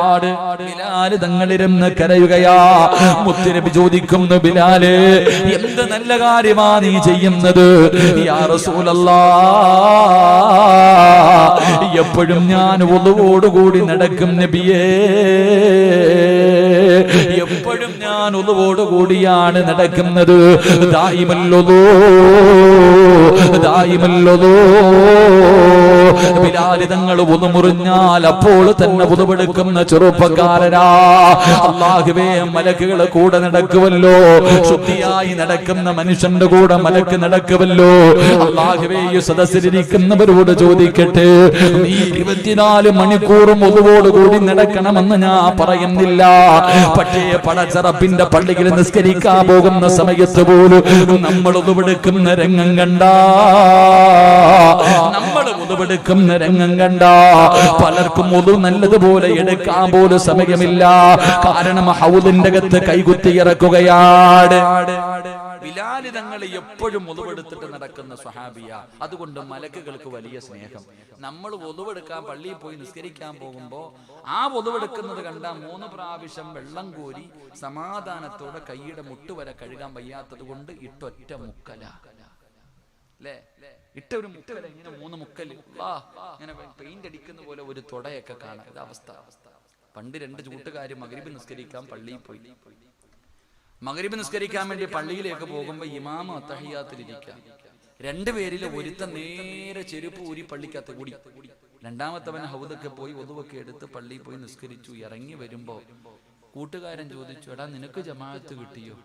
S1: ബിലാൽ തങ്ങളിരുന്ന് കരയുകയാ. മുത്തുനബി ചോദിക്കുന്നു, ബിലാലേ, എന്ത് നല്ല കാര്യമാ നീ ചെയ്യുന്നത്? യാ റസൂലല്ലാഹ്, എപ്പോഴും ഞാൻ വുളുവോടുകൂടി നടക്കും നബിയേ, എപ്പോഴും ഞാൻ ഉളുവോടുകൂടിയാണ് നടക്കുന്നത്. ബിലാല് തങ്ങൾ ഉളുമുറിഞ്ഞാൽ അപ്പോൾ തന്നെ ഉളുവെടുക്കുന്ന ചെറുപ്പക്കാരനാ. അല്ലാഹുവേ, മലക്കുകൾ കൂടെ നടക്കുമല്ലോ, ശുദ്ധിയായി നടക്കുന്ന മനുഷ്യന്റെ കൂടെ മലക്ക് നടക്കുമല്ലോ. അല്ലാഹുവേ, ഈ സദസ്സിലിരിക്കുന്നവരോട് ചോദിക്കട്ടെ, നീ 24 മണിക്കൂറും ഉളുവോടുകൂടി നടക്കണമെന്ന് ഞാൻ പറയുന്നില്ല. പക്ഷേ പടച്ചറപ്പിന്റെ പള്ളിയിൽ നിസ്കരിക്കാൻ പോകുന്ന സമയത്ത് പോലും നമ്മൾ ഉളുവെടുക്കുന്ന രംഗം കണ്ട പലർക്കും ഉളു നല്ലതുപോലെ എടുക്കാൻ പോലും സമയമില്ല. കാരണം ഹൗദിന്റെ അകത്ത് കൈകുത്തി ഇറക്കുകയാണ്. ബിലാൽ തങ്ങൾ എപ്പോഴും ഉളുവെടുത്തിട്ട് നടക്കുന്ന സ്വഹാബിയ. അതുകൊണ്ട് മലക്കുകൾക്ക് വലിയ സ്നേഹം. നമ്മൾ ഉളുവെടുക്കാൻ പള്ളിയിൽ പോയി നിസ്കരിക്കാൻ പോകുമ്പോ ആ ഉളുവെടുക്കുന്നത് കണ്ട 3 പ്രാവശ്യം വെള്ളം കോരി സമാധാനത്തോടെ കൈയുടെ മുട്ടുവരെ കഴുകാൻ വയ്യാത്തത് കൊണ്ട് ഇട്ടൊറ്റ മുക്കല, അല്ലേ? ഇട്ട ഒരു മുക്കല, ഇങ്ങനെ 3 മുക്കല്, ഇങ്ങനെ പെയിന്റ് അടിക്കുന്ന പോലെ ഒരു തുടയൊക്കെ കാണാം. ഇത് അവസ്ഥ. പണ്ട് 2 കൂട്ടുകാർ മഗ്രിബ് നിസ്കരിക്കാൻ പള്ളിയിൽ പോയി. മഗ്രിബ് നിസ്കരിക്കാൻ വേണ്ടി പള്ളിയിലേക്ക് പോകുമ്പോൾ ഇമാം അത്തഹിയ്യാത്തിലിരിക്കുക. 2 പേരിൽ ഒരുത്തൻ നേരെ ചെരുപ്പ് ഊരി പള്ളിക്കകത്ത് കൂടി. രണ്ടാമത്തവൻ ഹൗദൊക്കെ പോയി ഒതുവൊക്കെ എടുത്ത് പള്ളിയിൽ പോയി നിസ്കരിച്ചു. ഇറങ്ങി വരുമ്പോ കൂട്ടുകാരൻ ചോദിച്ചു, എടാ നിനക്ക് ജമാഅത്ത് കിട്ടിയോ?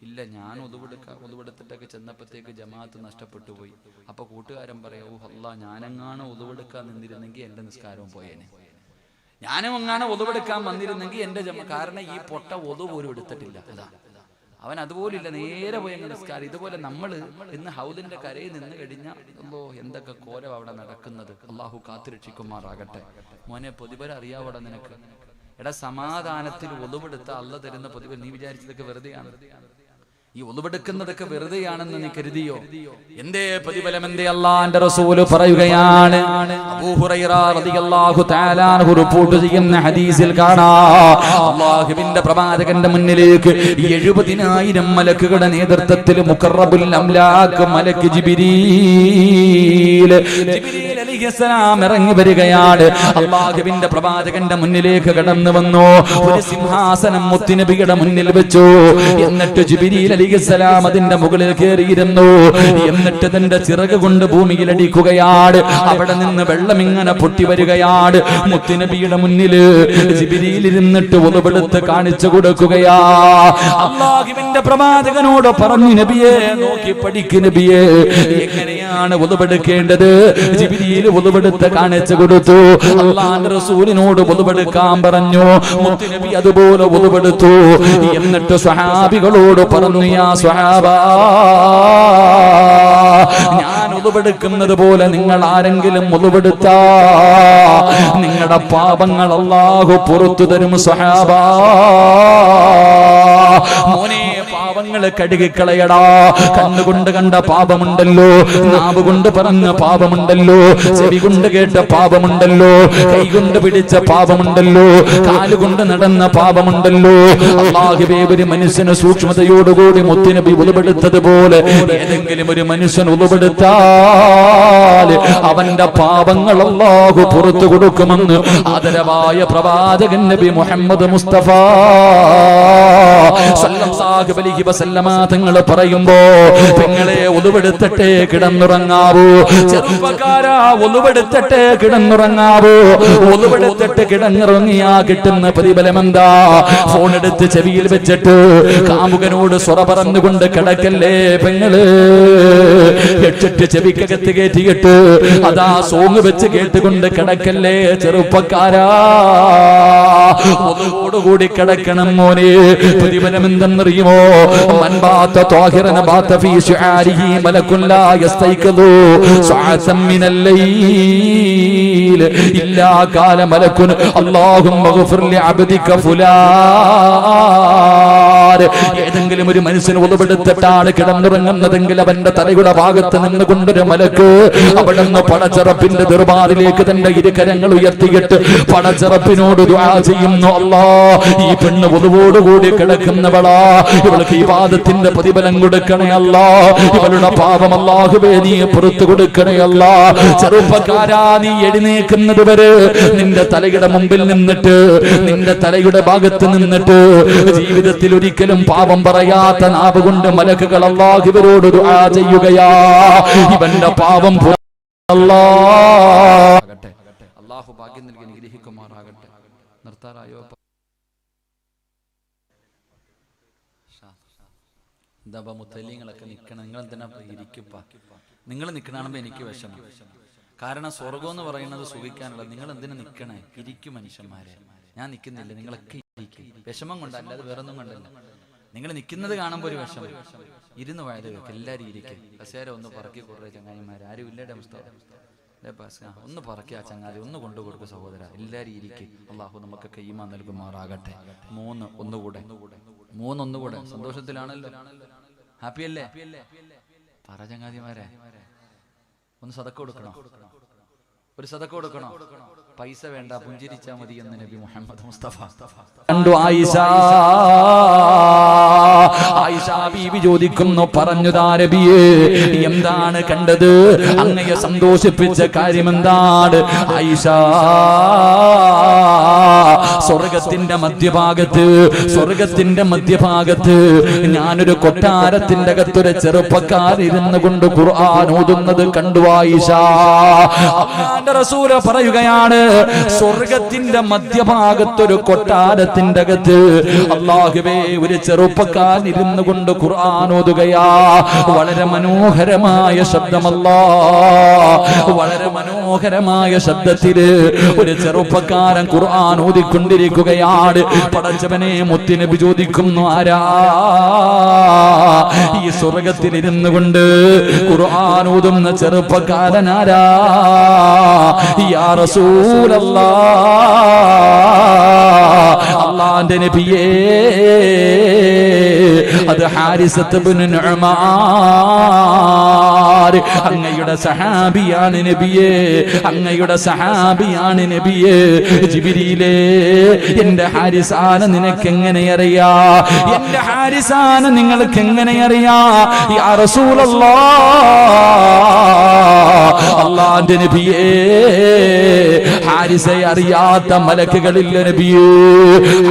S1: ഇല്ല, ഞാൻ ഒതുവെടുത്തിട്ടൊക്കെ ചെന്നപ്പോഴത്തേക്ക് ജമാഅത്ത് നഷ്ടപ്പെട്ടു പോയി. അപ്പൊ കൂട്ടുകാരൻ പറയാ, ഓ അല്ലാ, ഞാനെങ്ങാണ് ഒതുവെടുക്കാൻ നിന്നിരുന്നെങ്കിൽ എന്റെ നിസ്കാരവും പോയേനെ. ഞാനും എങ്ങാണ് ഒതുവെടുക്കാൻ വന്നിരുന്നെങ്കിൽ എന്റെ കാരണം ഈ പൊട്ട ഒതു പോലും എടുത്തിട്ടില്ല. അതാ അവൻ അതുപോലില്ല, നേരെ പോയി അങ്ങ് നിസ്കാരം. ഇതുപോലെ നമ്മൾ ഇന്ന് ഹൗദിന്റെ കരയിൽ നിന്ന് കഴിഞ്ഞാൽ എന്തൊക്കെ കോലം അവിടെ നടക്കുന്നത്. അള്ളാഹു കാത്തുരക്ഷിക്കുമാറാകട്ടെ. മോനെ, പ്രതിഫലം അറിയാവോടാ നിനക്ക്? എടാ, സമാധാനത്തിൽ ഒതുവെടുത്ത അള്ള തരുന്ന പ്രതിഫലം നീ വിചാരിച്ചതൊക്കെ വെറുതെയാണ്? ഈ ഒതുവെടുക്കുന്നതൊക്കെ വെറുതെയാണെന്ന് നീ കരുതിയോ? എന്തേ പ്രതിഫലം? എന്തേ? അല്ലാഹുവിന്റെ റസൂല് പറയുകയാണ്, അബൂ ഹുറൈറ റളിയല്ലാഹു തആല അൻഹു റിപ്പോർട്ട് ചെയ്യുന്ന ഹദീസിൽ കാണാം, അല്ലാഹുവിന്റെ പ്രവാചകന്റെ മുന്നിലേക്ക് 70,000 മലക്കുകളുടെ നേതൃത്വത്തിൽ മുഖറബുൽ അംലാക്ക് മലക്ക് ജിബ്രീൽ അലൈഹിസ്സലാം ഇറങ്ങി വരികയാണ്. അല്ലാഹുവിന്റെ പ്രവാചകന്റെ മുന്നിലേക്ക് കടന്നു വന്നു. ഒരു സിംഹാസനം മുത്തുനബിയുടെ മുന്നിൽ വെച്ചു. എന്നിട്ട് ജിബ്രീൽ അലൈഹിസ്സലാം അതിന്റെ മുകളിൽ കയറിയിരുന്നു. എന്നിട്ട് തന്റെ ചിറക് കൊണ്ട് ഭൂമിയിൽ അടിക്കുകയാണ്. അവിടെ നിന്ന് വെള്ളം ഇങ്ങനെ പൊട്ടി വരികയാണ്. മുത്തുനബിയുടെ മുന്നിൽ ജിബ്രീൽ ഇരുന്നിട്ട് ഒതുവെടുത്ത് കാണിച്ചു കൊടുക്കുകയാ. അല്ലാഹുവിന്റെ പ്രവാചകനോട് പറഞ്ഞു, നബിയെ നോക്കി പഠിക്ക് നബിയെ, എങ്ങനെയാണ് ഒതുവെടുക്കേണ്ടത്? ജിബ്രീൽ ഒതുവെടുത്ത് കാണിച്ചു കൊടുത്തു. അല്ലാഹുവിന്റെ റസൂലിനോട് ഒതുവെടുക്കാൻ പറഞ്ഞു. മുത്തുനബി അതുപോലെ ഒതുവെടുത്തു. എന്നിട്ട് സ്വഹാബികളോട് പറഞ്ഞു, യാ സ്വഹാബാ, ഞാൻ ഒതുവെടുക്കുന്നത് പോലെ നിങ്ങൾ ആരെങ്കിലും ഒതുവെടുത്താ നിങ്ങളുടെ പാപങ്ങൾ അല്ലാഹു പുറത്തു തരും സ്വഹാബാ. മോനെ, പാപങ്ങൾ കഴുകിക്കളയടാ. കണ്ണുകൊണ്ട് കണ്ട പാപമുണ്ടല്ലോ, നാവ് കൊണ്ട് പറഞ്ഞ പാപമുണ്ടല്ലോ, ചെവി കൊണ്ട് കേട്ട പാപമുണ്ടല്ലോ, കൈകൊണ്ട് പിടിച്ച പാപമുണ്ടല്ലോ, കാലുകൊണ്ട് നടന്ന പാപമുണ്ടല്ലോ. അല്ലാഹുവേ, ഒരു മനുഷ്യന് സൂക്ഷ്മതയോടുകൂടി മുത്തുനബി ഉളുവെടുത്തതുപോലെ ഏതെങ്കിലും ഒരു മനുഷ്യൻ ഉളുവെടുത്താൽ അവന്റെ പാപങ്ങൾ അല്ലാഹു പുറത്തു കൊടുക്കുമെന്ന് ആദരവായ പ്രവാചകൻ നബി മുഹമ്മദ് മുസ്തഫ സല്ലല്ലാഹു അലൈഹി വസല്ലമ തങ്ങൾ പറയുമ്പോ, പെങ്ങളെ ഒളുവെടുത്തിട്ടേ കിടന്നുറങ്ങാവൂ. ചെറുപ്പക്കാരാ, ഒളുവെടുത്തിട്ടേ കിടന്നുറങ്ങാവൂ. ഒളുവെടുത്തിട്ട് കിടന്നുറങ്ങിയാ കിട്ടുന്ന പ്രതിഫലം എന്താ? ഫോൺ എടുത്ത് ചെവിയിൽ വെച്ചിട്ട് കാമുകനോട് സ്വറ പറഞ്ഞുകൊണ്ട് കിടക്കല്ലേ പെങ്ങള്. ഹെഡ്സെറ്റ് ചെവിക്കകത്ത് കയറ്റിയിട്ട് അതാ സോങ് വെച്ച് കേട്ടുകൊണ്ട് കിടക്കല്ലേ ചെറുപ്പക്കാരാ. ഒന്നുകൂടി കിടക്കണം മോനെ. പ്രതിഫലം എന്തെന്നറിയുമോ? മൻ ബാത ത്വാഹിറൻ ബാത ഫീ ശുആരിഹി മലകുൻ ലാ യസ്തൈഖദു സഅതൻ മിനൽ ലൈൽ ഇല്ലാ ഖാല മലകുൻ അല്ലാഹുമ്മ ഗ്ഫിർ ലി അബ്ദിക ഫുലാൻ. ഏതെങ്കിലും ഒരു മനുഷ്യൻ ഒളിവെടുത്തിട്ടാണ് കിടന്നുറങ്ങുന്നതെങ്കിൽ അവന്റെ തലയുടെ ഭാഗത്ത് നിന്നുകൊണ്ടൊരു മലക്ക് അവിടുന്ന് പടച്ചറപ്പിന്റെ ദർബാറിലേക്ക് തന്റെ ഇരുകരങ്ങൾ ഉയർത്തിയിട്ട് പടച്ചറപ്പിനോട് ദുആ ചെയ്യുന്നു, അല്ലാ, ഈ പെണ്ണ് ഒളിവോടുകൂടി കിടക്കുന്നവളാ, ഇവൾക്ക് ഇബാദത്തിന്റെ പ്രതിഫലം കൊടുക്കണേ അല്ലാ, ഇവളുടെ പാപം അല്ലാഹുവേ നീ പുറത്തു കൊടുക്കണേ അല്ലാ. ചെറുപ്പക്കാരാ, നീ എഴുന്നേക്കുന്നത് വരെ നിന്റെ തലയുടെ മുമ്പിൽ നിന്നിട്ട്, നിന്റെ തലയുടെ ഭാഗത്ത് നിന്നിട്ട് ജീവിതത്തിൽ ഒരിക്കലും പാപം പറയാത്ത നാവ് കൊണ്ട് മലക്കുകൾ അല്ലാഹുവിനോട് ദുആ ചെയ്യുകയാ. ഇവന്റെ പാപം അല്ലാഹു ഭാഗ്യം നൽകി അനുഗ്രഹിക്കുമാറാകട്ടെ. നിർത്താറായോ? എന്താ മുത്തല്ലിങ്ങളൊക്കെ നിൽക്കണം? നിങ്ങൾ എന്തിനാ ഇരിക്കുപ്പ? നിങ്ങൾ നിൽക്കണാകുമ്പോ എനിക്ക് വിഷമം. കാരണം സ്വർഗം എന്ന് പറയുന്നത് സുഖിക്കാനുള്ള. നിങ്ങൾ എന്തിനാ നിൽക്കണേ? ഇരിക്കും മനുഷ്യന്മാരെ. ഞാൻ നിൽക്കുന്നില്ല, നിങ്ങളൊക്കെ ഇരിക്കും. വിഷമം കൊണ്ടല്ല, അത് വേറൊന്നും കൊണ്ടല്ല. നിങ്ങൾ നിൽക്കുന്നത് കാണുമ്പോൾ ഒരു വിഷമം. ഇരുന്ന് വയത് വെക്ക്, എല്ലാവരും ഇരിക്കും. കസേര ഒന്ന് പറക്കി കുറേ ചങ്ങാതിമാർ ആരും ഇല്ലേടെ പുസ്തകം ഒന്ന് പറക്കി, ആ ചങ്ങാതി ഒന്ന് കൊണ്ടു കൊടുക്കും സഹോദര. എല്ലാവരും ഇരിക്കും. അള്ളാഹു നമുക്കൊക്കെ ഈമാൻ നൽകുമാറാകട്ടെ. ഒന്നുകൂടെ സന്തോഷത്തിലാണല്ലോ? ഹാപ്പി അല്ലേ? പറ ചങ്ങാതിമാരെ, ഒന്ന് സദക്ക കൊടുക്കണോ? ഒരു സദക്ക കൊടുക്കണോ? പൈസ വേണ്ട, പുഞ്ചിരിച്ചാ മതി എന്ന് നബി മുഹമ്മദ് മുസ്തഫ. കണ്ടു ആയിഷ ബീവി ചോദിക്കുന്നു, പറഞ്ഞുതാ നബിയേ, എന്താണ് കണ്ടത്? അങ്ങയെ സന്തോഷിപ്പിച്ച കാര്യം എന്താണ്? ആയിഷ സ്വർഗത്തിന്റെ മധ്യഭാഗത്ത് ഞാനൊരു കൊട്ടാരത്തിന്റെ അകത്തൊരു ചെറുപ്പക്കാരിരുന്നു കൊണ്ട് ഖുർആൻ ഓതുന്നത് കണ്ടു ആയിഷ. അല്ലാഹുവിന്റെ റസൂൽ പറയുകയാണ്, സ്വർഗത്തിന്റെ മധ്യഭാഗത്തൊരു കൊട്ടാരത്തിന്റെ അകത്ത് അല്ലാഹുവേ ഒരു ചെറുപ്പക്കാരൻ ഇരുന്നു കൊണ്ട് ഖുർആൻ ഓതുകയാ. വളരെ മനോഹരമായ ശബ്ദമല്ലാ, വളരെ മനോഹരമായ ശബ്ദത്തില് ഒരു ചെറുപ്പക്കാരൻ ഖുർആൻ ഓതിക്കൊണ്ടിരിക്കുകയാണ്. പടച്ചവനെ, മുത്തുനബി ചോദിക്കുന്നു, ആരാ ഈ സ്വർഗത്തിൽ ഇരുന്നു കൊണ്ട് ഖുർആൻ ഓതുന്ന ചെറുപ്പക്കാരൻ ആരാ? യാ റസൂലല്ലാഹ്, അല്ലാഹുവിന്റെ നബിയേ, അത് ഹാരിസത്ത് ഇബ്നു നുഅ്മാൻ, അങ്ങയുടെ സഹാബിയാണ് നബിയേ, അങ്ങയുടെ സഹാബിയാണ് നബിയേ. ജിബ്രീലേ, എന്റെ ഹാരിസാനെ നിനക്ക് എങ്ങനെ അറിയാ? എന്റെ ഹാരിസാനെ നിങ്ങൾക്ക് എങ്ങനെ അറിയാ? യാ റസൂലല്ലാഹ്, അല്ലാഹുവിന്റെ നബിയേ, ഹാരിസയെ അറിയാത്ത മലക്കുകളില്ല നബിയേ.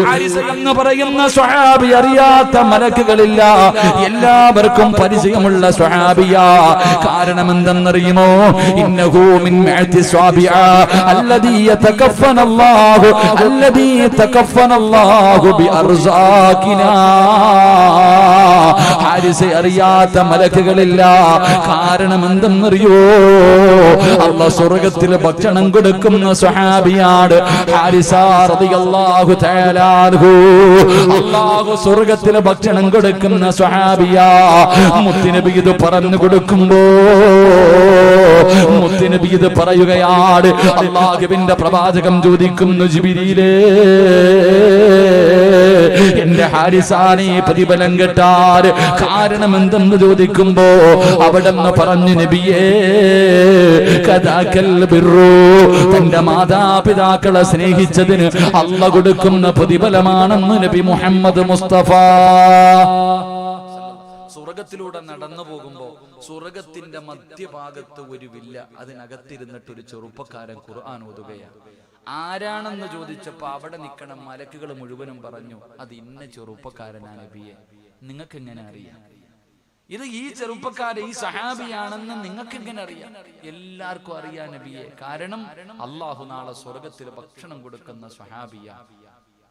S1: ഹാരിസ എന്ന് പറയുന്ന സ്വഹാബി അറിയാത്ത മലക്കുകളില്ല, എല്ലാവർക്കും പരിചയമുള്ള സ്വഹാബിയാ. കാരണം എന്തെന്നറിയുമോ? ഇന്നഹു മിൻ മഅതി സ്വാബിഅ അല്ലദീ യതകഫനല്ലാഹു ബിഅർസാഖിനാ. ഹാരിസ അറിയാത്ത മലക്കുകളില്ല. കാരണം എന്തെന്നറിയോ? അല്ലാഹു സ്വർഗ്ഗത്തിൽ ഭക്ഷണം കൊടുക്കുന്ന സ്വഹാബിയാണ് ഹാരിസ റളിയല്ലാഹു തആല അൻഹു. അല്ലാഹു സ്വർഗ്ഗത്തിൽ ഭക്ഷണം കൊടുക്കുന്ന സ്വഹാബിയാ. മുത്തുനബി ഇത് പറഞ്ഞു കൊടുക്കുമ്പോ മുത്തുനബി ഇത് പറയുകയാണ്. അല്ലാഹുവിന്റെ പ്രവാചകൻ ചോദിക്കുന്നു, ജിബ്രീലേ, എന്റെ ഹാരിസാനെ പ്രതിഫലം കിട്ടാൻ കാരണം എന്തെന്ന് ചോദിക്കുമ്പോ അവിടെന്ന് പറഞ്ഞു, നബിയേ, കദാകൽ ബിർറു, തന്റെ മാതാപിതാക്കളെ സ്നേഹിച്ചതിന് അല്ലാഹു കൊടുക്കുന്ന പ്രതിഫലമാണെന്ന് നബി മുഹമ്മദ് മുസ്തഫ. സ്വർഗത്തിലൂടെ നടന്നു പോകുമ്പോ സ്വർഗത്തിന്റെ മധ്യഭാഗത്ത് ഒരു വില്ല, അതിനകത്തിരുന്നിട്ട് ഒരു ചെറുപ്പക്കാരൻ ഖുർആൻ ഓതുകയാണ്. ആരാണെന്ന് ചോദിച്ചപ്പോ അവിടെ നിൽക്കണം മലക്കുകൾ മുഴുവനും പറഞ്ഞു, അത് ഇന്ന ചെറുപ്പക്കാരനാ നബിയെ. നിങ്ങൾക്ക് എങ്ങനെ അറിയാം? ഇത് ഈ ചെറുപ്പക്കാരൻ ഈ സഹാബിയാണെന്ന് നിങ്ങൾക്ക് എങ്ങനെ അറിയാം? എല്ലാവർക്കും അറിയാം നബിയെ. കാരണം അല്ലാഹു നാളെ സ്വർഗത്തിൽ ഭക്ഷണം കൊടുക്കുന്ന സഹാബിയ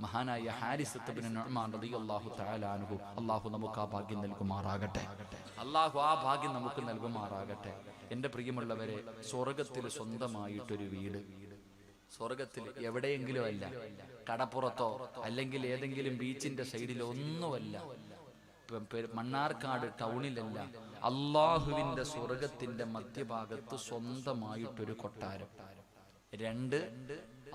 S1: മഹാനായ ഹാരിസത്ത് ഇബ്നു നുഅ്മാൻ റളിയല്ലാഹു തആല അൻഹു. അല്ലാഹു നമുക്ക് ആ ഭാഗ്യം നൽകുമാറാകട്ടെ. അല്ലാഹു ആ ഭാഗ്യം നമുക്ക് നൽകുമാറാകട്ടെ. എൻ്റെ പ്രിയമുള്ളവരെ, സ്വർഗത്തിൽ സ്വന്തമായിട്ടൊരു വീട്, സ്വർഗത്തിൽ എവിടെയെങ്കിലും അല്ല, കടപ്പുറത്തോ അല്ലെങ്കിൽ ഏതെങ്കിലും ബീച്ചിന്റെ സൈഡിലോ ഒന്നുമല്ല, മണ്ണാർക്കാട് ടൗണിലല്ല, അള്ളാഹുവിന്റെ സ്വർഗത്തിന്റെ മധ്യഭാഗത്ത് സ്വന്തമായിട്ടൊരു കൊട്ടാരം. 2,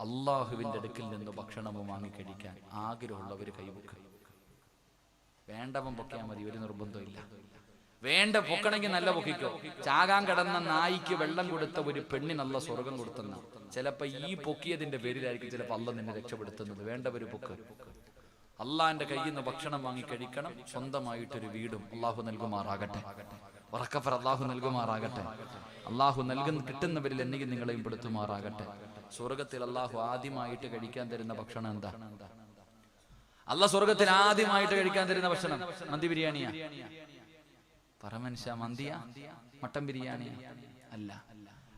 S1: അള്ളാഹുവിന്റെ അടുക്കിൽ നിന്ന് ഭക്ഷണവും വാങ്ങിക്കഴിക്കാൻ ആഗ്രഹമുള്ളവർ കൈവക്കും. വേണ്ടവൻ പൊക്കിയാൽ മതി, ഒരു നിർബന്ധമില്ല. വേണ്ട പൊക്കണമെങ്കിൽ നല്ല പൊക്കിക്കോ. ചാകാൻ കിടന്ന നായിക്ക് വെള്ളം കൊടുത്ത ഒരു പെണ്ണിനല്ല സ്വർഗം കൊടുത്തുന്ന. ചിലപ്പോ ഈ പൊക്കിയതിന്റെ പേരിലായിരിക്കും ചിലപ്പോൾ അല്ല നിന്നെ രക്ഷപ്പെടുത്തുന്നത്. വേണ്ടവര് പൊക്ക്. അള്ളാന്റെ കയ്യിൽ നിന്ന് ഭക്ഷണം വാങ്ങിക്കഴിക്കണം. സ്വന്തമായിട്ടൊരു വീടും അള്ളാഹു നൽകുമാറാകട്ടെ. ഉറക്കപ്പറ അള്ളാഹു നൽകുമാറാകട്ടെ. അള്ളാഹു കിട്ടുന്നവരിൽ എന്നെങ്കിലും നിങ്ങളെയും പെടുത്തുമാറാകട്ടെ. സ്വർഗത്തിൽ അള്ളാഹു ആദ്യമായിട്ട് കഴിക്കാൻ തരുന്ന ഭക്ഷണം എന്താ? അള്ളാഹ് സ്വർഗത്തിൽ ആദ്യമായിട്ട് കഴിക്കാൻ തരുന്ന ഭക്ഷണം മന്തി ബിരിയാണിയാ? പറ മനുഷ്യ, മന്തിയാ? മട്ടൻ ബിരിയാണിയാ? അല്ല.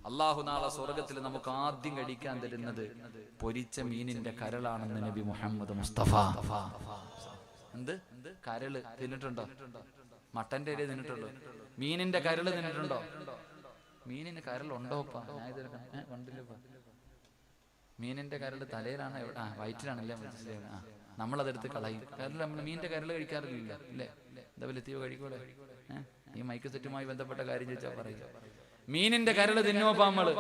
S1: അള്ളാഹു നാളെ സ്വർഗത്തിൽ നമുക്ക് ആദ്യം കഴിക്കാൻ തരുന്നത് പൊരിച്ച മീനിന്റെ കരളാണെന്ന് നബി മുഹമ്മദ് മുസ്തഫ. എന്ത് കരള് തിന്നിട്ടുണ്ടോ? മട്ടന്റെ ഇല തിന്നിട്ടുണ്ടോ? മീനിന്റെ കരള് തിന്നിട്ടുണ്ടോ? മീനിന് കരളുണ്ടോപ്പാ? മീനിന്റെ കരള് തലയിലാണ്, വയറ്റിലാണല്ലേ? നമ്മളതെടുത്ത് കളയും. കരള് നമ്മൾ മീനിന്റെ കരള് കഴിക്കാറില്ല അല്ലേ? എന്താ എത്തിയോ കഴിക്കൂടെ? ഈ മൈക്ക് സെറ്റുമായി ബന്ധപ്പെട്ട കാര്യം ചോദിച്ചാൽ പറയും. മീനിന്റെ കരള് തിന്നുവപ്പ നമ്മള്?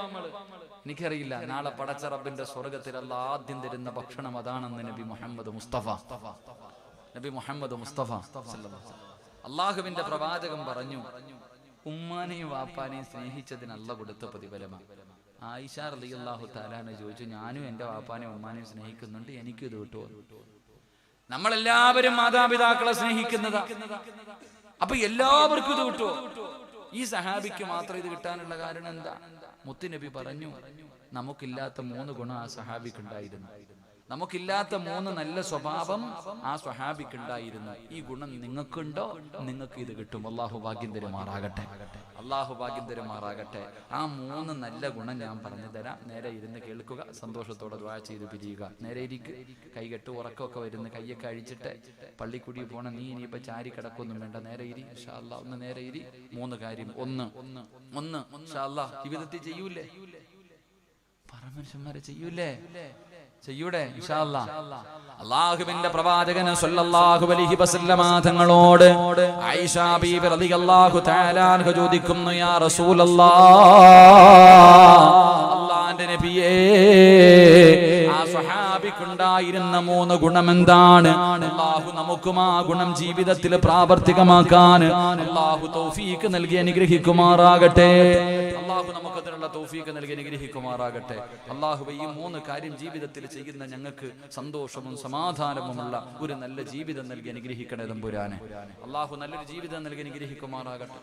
S1: എനിക്കറിയില്ല. നാളെ പടച്ച റബ്ബിന്റെ സ്വർഗത്തിൽ അല്ലാഹ് ആദ്യം തരുന്ന ഭക്ഷണം അതാണെന്ന് നബി മുഹമ്മദ് മുസ്തഫ. നബി മുഹമ്മദ് മുസ്തഫ അള്ളാഹുവിന്റെ പ്രവാചകൻ പറഞ്ഞു, ഉമ്മാനെയും വാപ്പാനെയും സ്നേഹിച്ചതിന് അല്ലാഹ് കൊടുത്ത പ്രതിഫലമാണ്. ആയിഷ റളിയല്ലാഹു തആല ചോദിച്ചു, ഞാനും എന്റെ വാപ്പാനെയും ഉമ്മാനെയും സ്നേഹിക്കുന്നുണ്ട്, എനിക്കും ഇത് കിട്ടുമോ? നമ്മളെല്ലാവരും മാതാപിതാക്കളെ സ്നേഹിക്കുന്നതാ. അപ്പൊ എല്ലാവർക്കും ഇത് കിട്ടുമോ? ഈ സഹാബിക്ക് മാത്രം ഇത് കിട്ടാനുള്ള കാരണം എന്താ? മുത്തുനബി പറഞ്ഞു, നമുക്കില്ലാത്ത 3 ഗുണം ആ സഹാബിക്ക് ഉണ്ടായിരുന്നു. നമുക്കില്ലാത്ത 3 നല്ല സ്വഭാവം ആ സ്വഹാബിക്ക് ഉണ്ടായിരുന്നു. ഈ ഗുണം നിങ്ങൾക്കുണ്ടോ? നിങ്ങൾക്ക് ഇത് കിട്ടും. അള്ളാഹു ഭാഗ്യം തരുമാറാകട്ടെ. അള്ളാഹു ഭാഗ്യം തരുമാറാകട്ടെ. ആ 3 നല്ല ഗുണം ഞാൻ പറഞ്ഞു തരാം. നേരെ ഇരുന്ന് കേൾക്കുക, സന്തോഷത്തോടെ ദുആ ചെയ്ത് പിരിയുക. നേരെ ഇരിക്ക്. കൈകെട്ട് ഉറക്കമൊക്കെ വരുന്ന കൈയൊക്കെ അഴിച്ചിട്ട് പള്ളിക്കുടി പോണ നീ ഇനിയിപ്പോ ചാരി കിടക്കൊന്നും വേണ്ട. നേരെ ഇരി ഇൻഷാ അല്ലാഹ്. ഒന്ന് നേരെ ഇരി. 3 കാര്യം. ഒന്ന് ഇൻഷാ അല്ലാഹ് ജീവിതത്തിൽ ചെയ്യൂലേ? പരമനുഷ്യന്മാരെ ചെയ്യൂലേ? ചെയ്യൂടെ ഇൻഷാ അല്ലാഹ്. അല്ലാഹുവിന്റെ പ്രവാചകൻ സല്ലല്ലാഹു അലൈഹി വസല്ലമ തങ്ങളോട് ആയിഷ ബീബി റളിയല്ലാഹു തആല അൻഹ ചോദിക്കുന്നു, യാ റസൂലല്ലാഹ്, അല്ലാഹുവിന്റെ നബിയേ, ആ സ്വഹാബിക്കുണ്ടായിരുന്ന 3 ഗുണം എന്താണ്? അല്ലാഹു നമുക്കും ആ ഗുണം ജീവിതത്തിൽ പ്രാവർത്തികമാക്കാൻ അല്ലാഹു തൗഫീഖ് നൽകി അനുഗ്രഹിക്കുമാറാകട്ടെ. അല്ലാഹു നമുക്ക് അതിനുള്ള തൗഫീഖ് നൽകി അനുഗ്രഹിക്കുമാറാകട്ടെ. അല്ലാഹു ഈ 3 കാര്യം ജീവിതത്തിൽ ചെയ്യുന്ന ഞങ്ങൾക്ക് സന്തോഷവും സമാധാനവുമുള്ള ഒരു നല്ല ജീവിതം നൽകി അനുഗ്രഹിക്കണേ തമ്പുരാനെ. അല്ലാഹു നല്ലൊരു ജീവിതം നൽകി അനുഗ്രഹിക്കുമാറാകട്ടെ.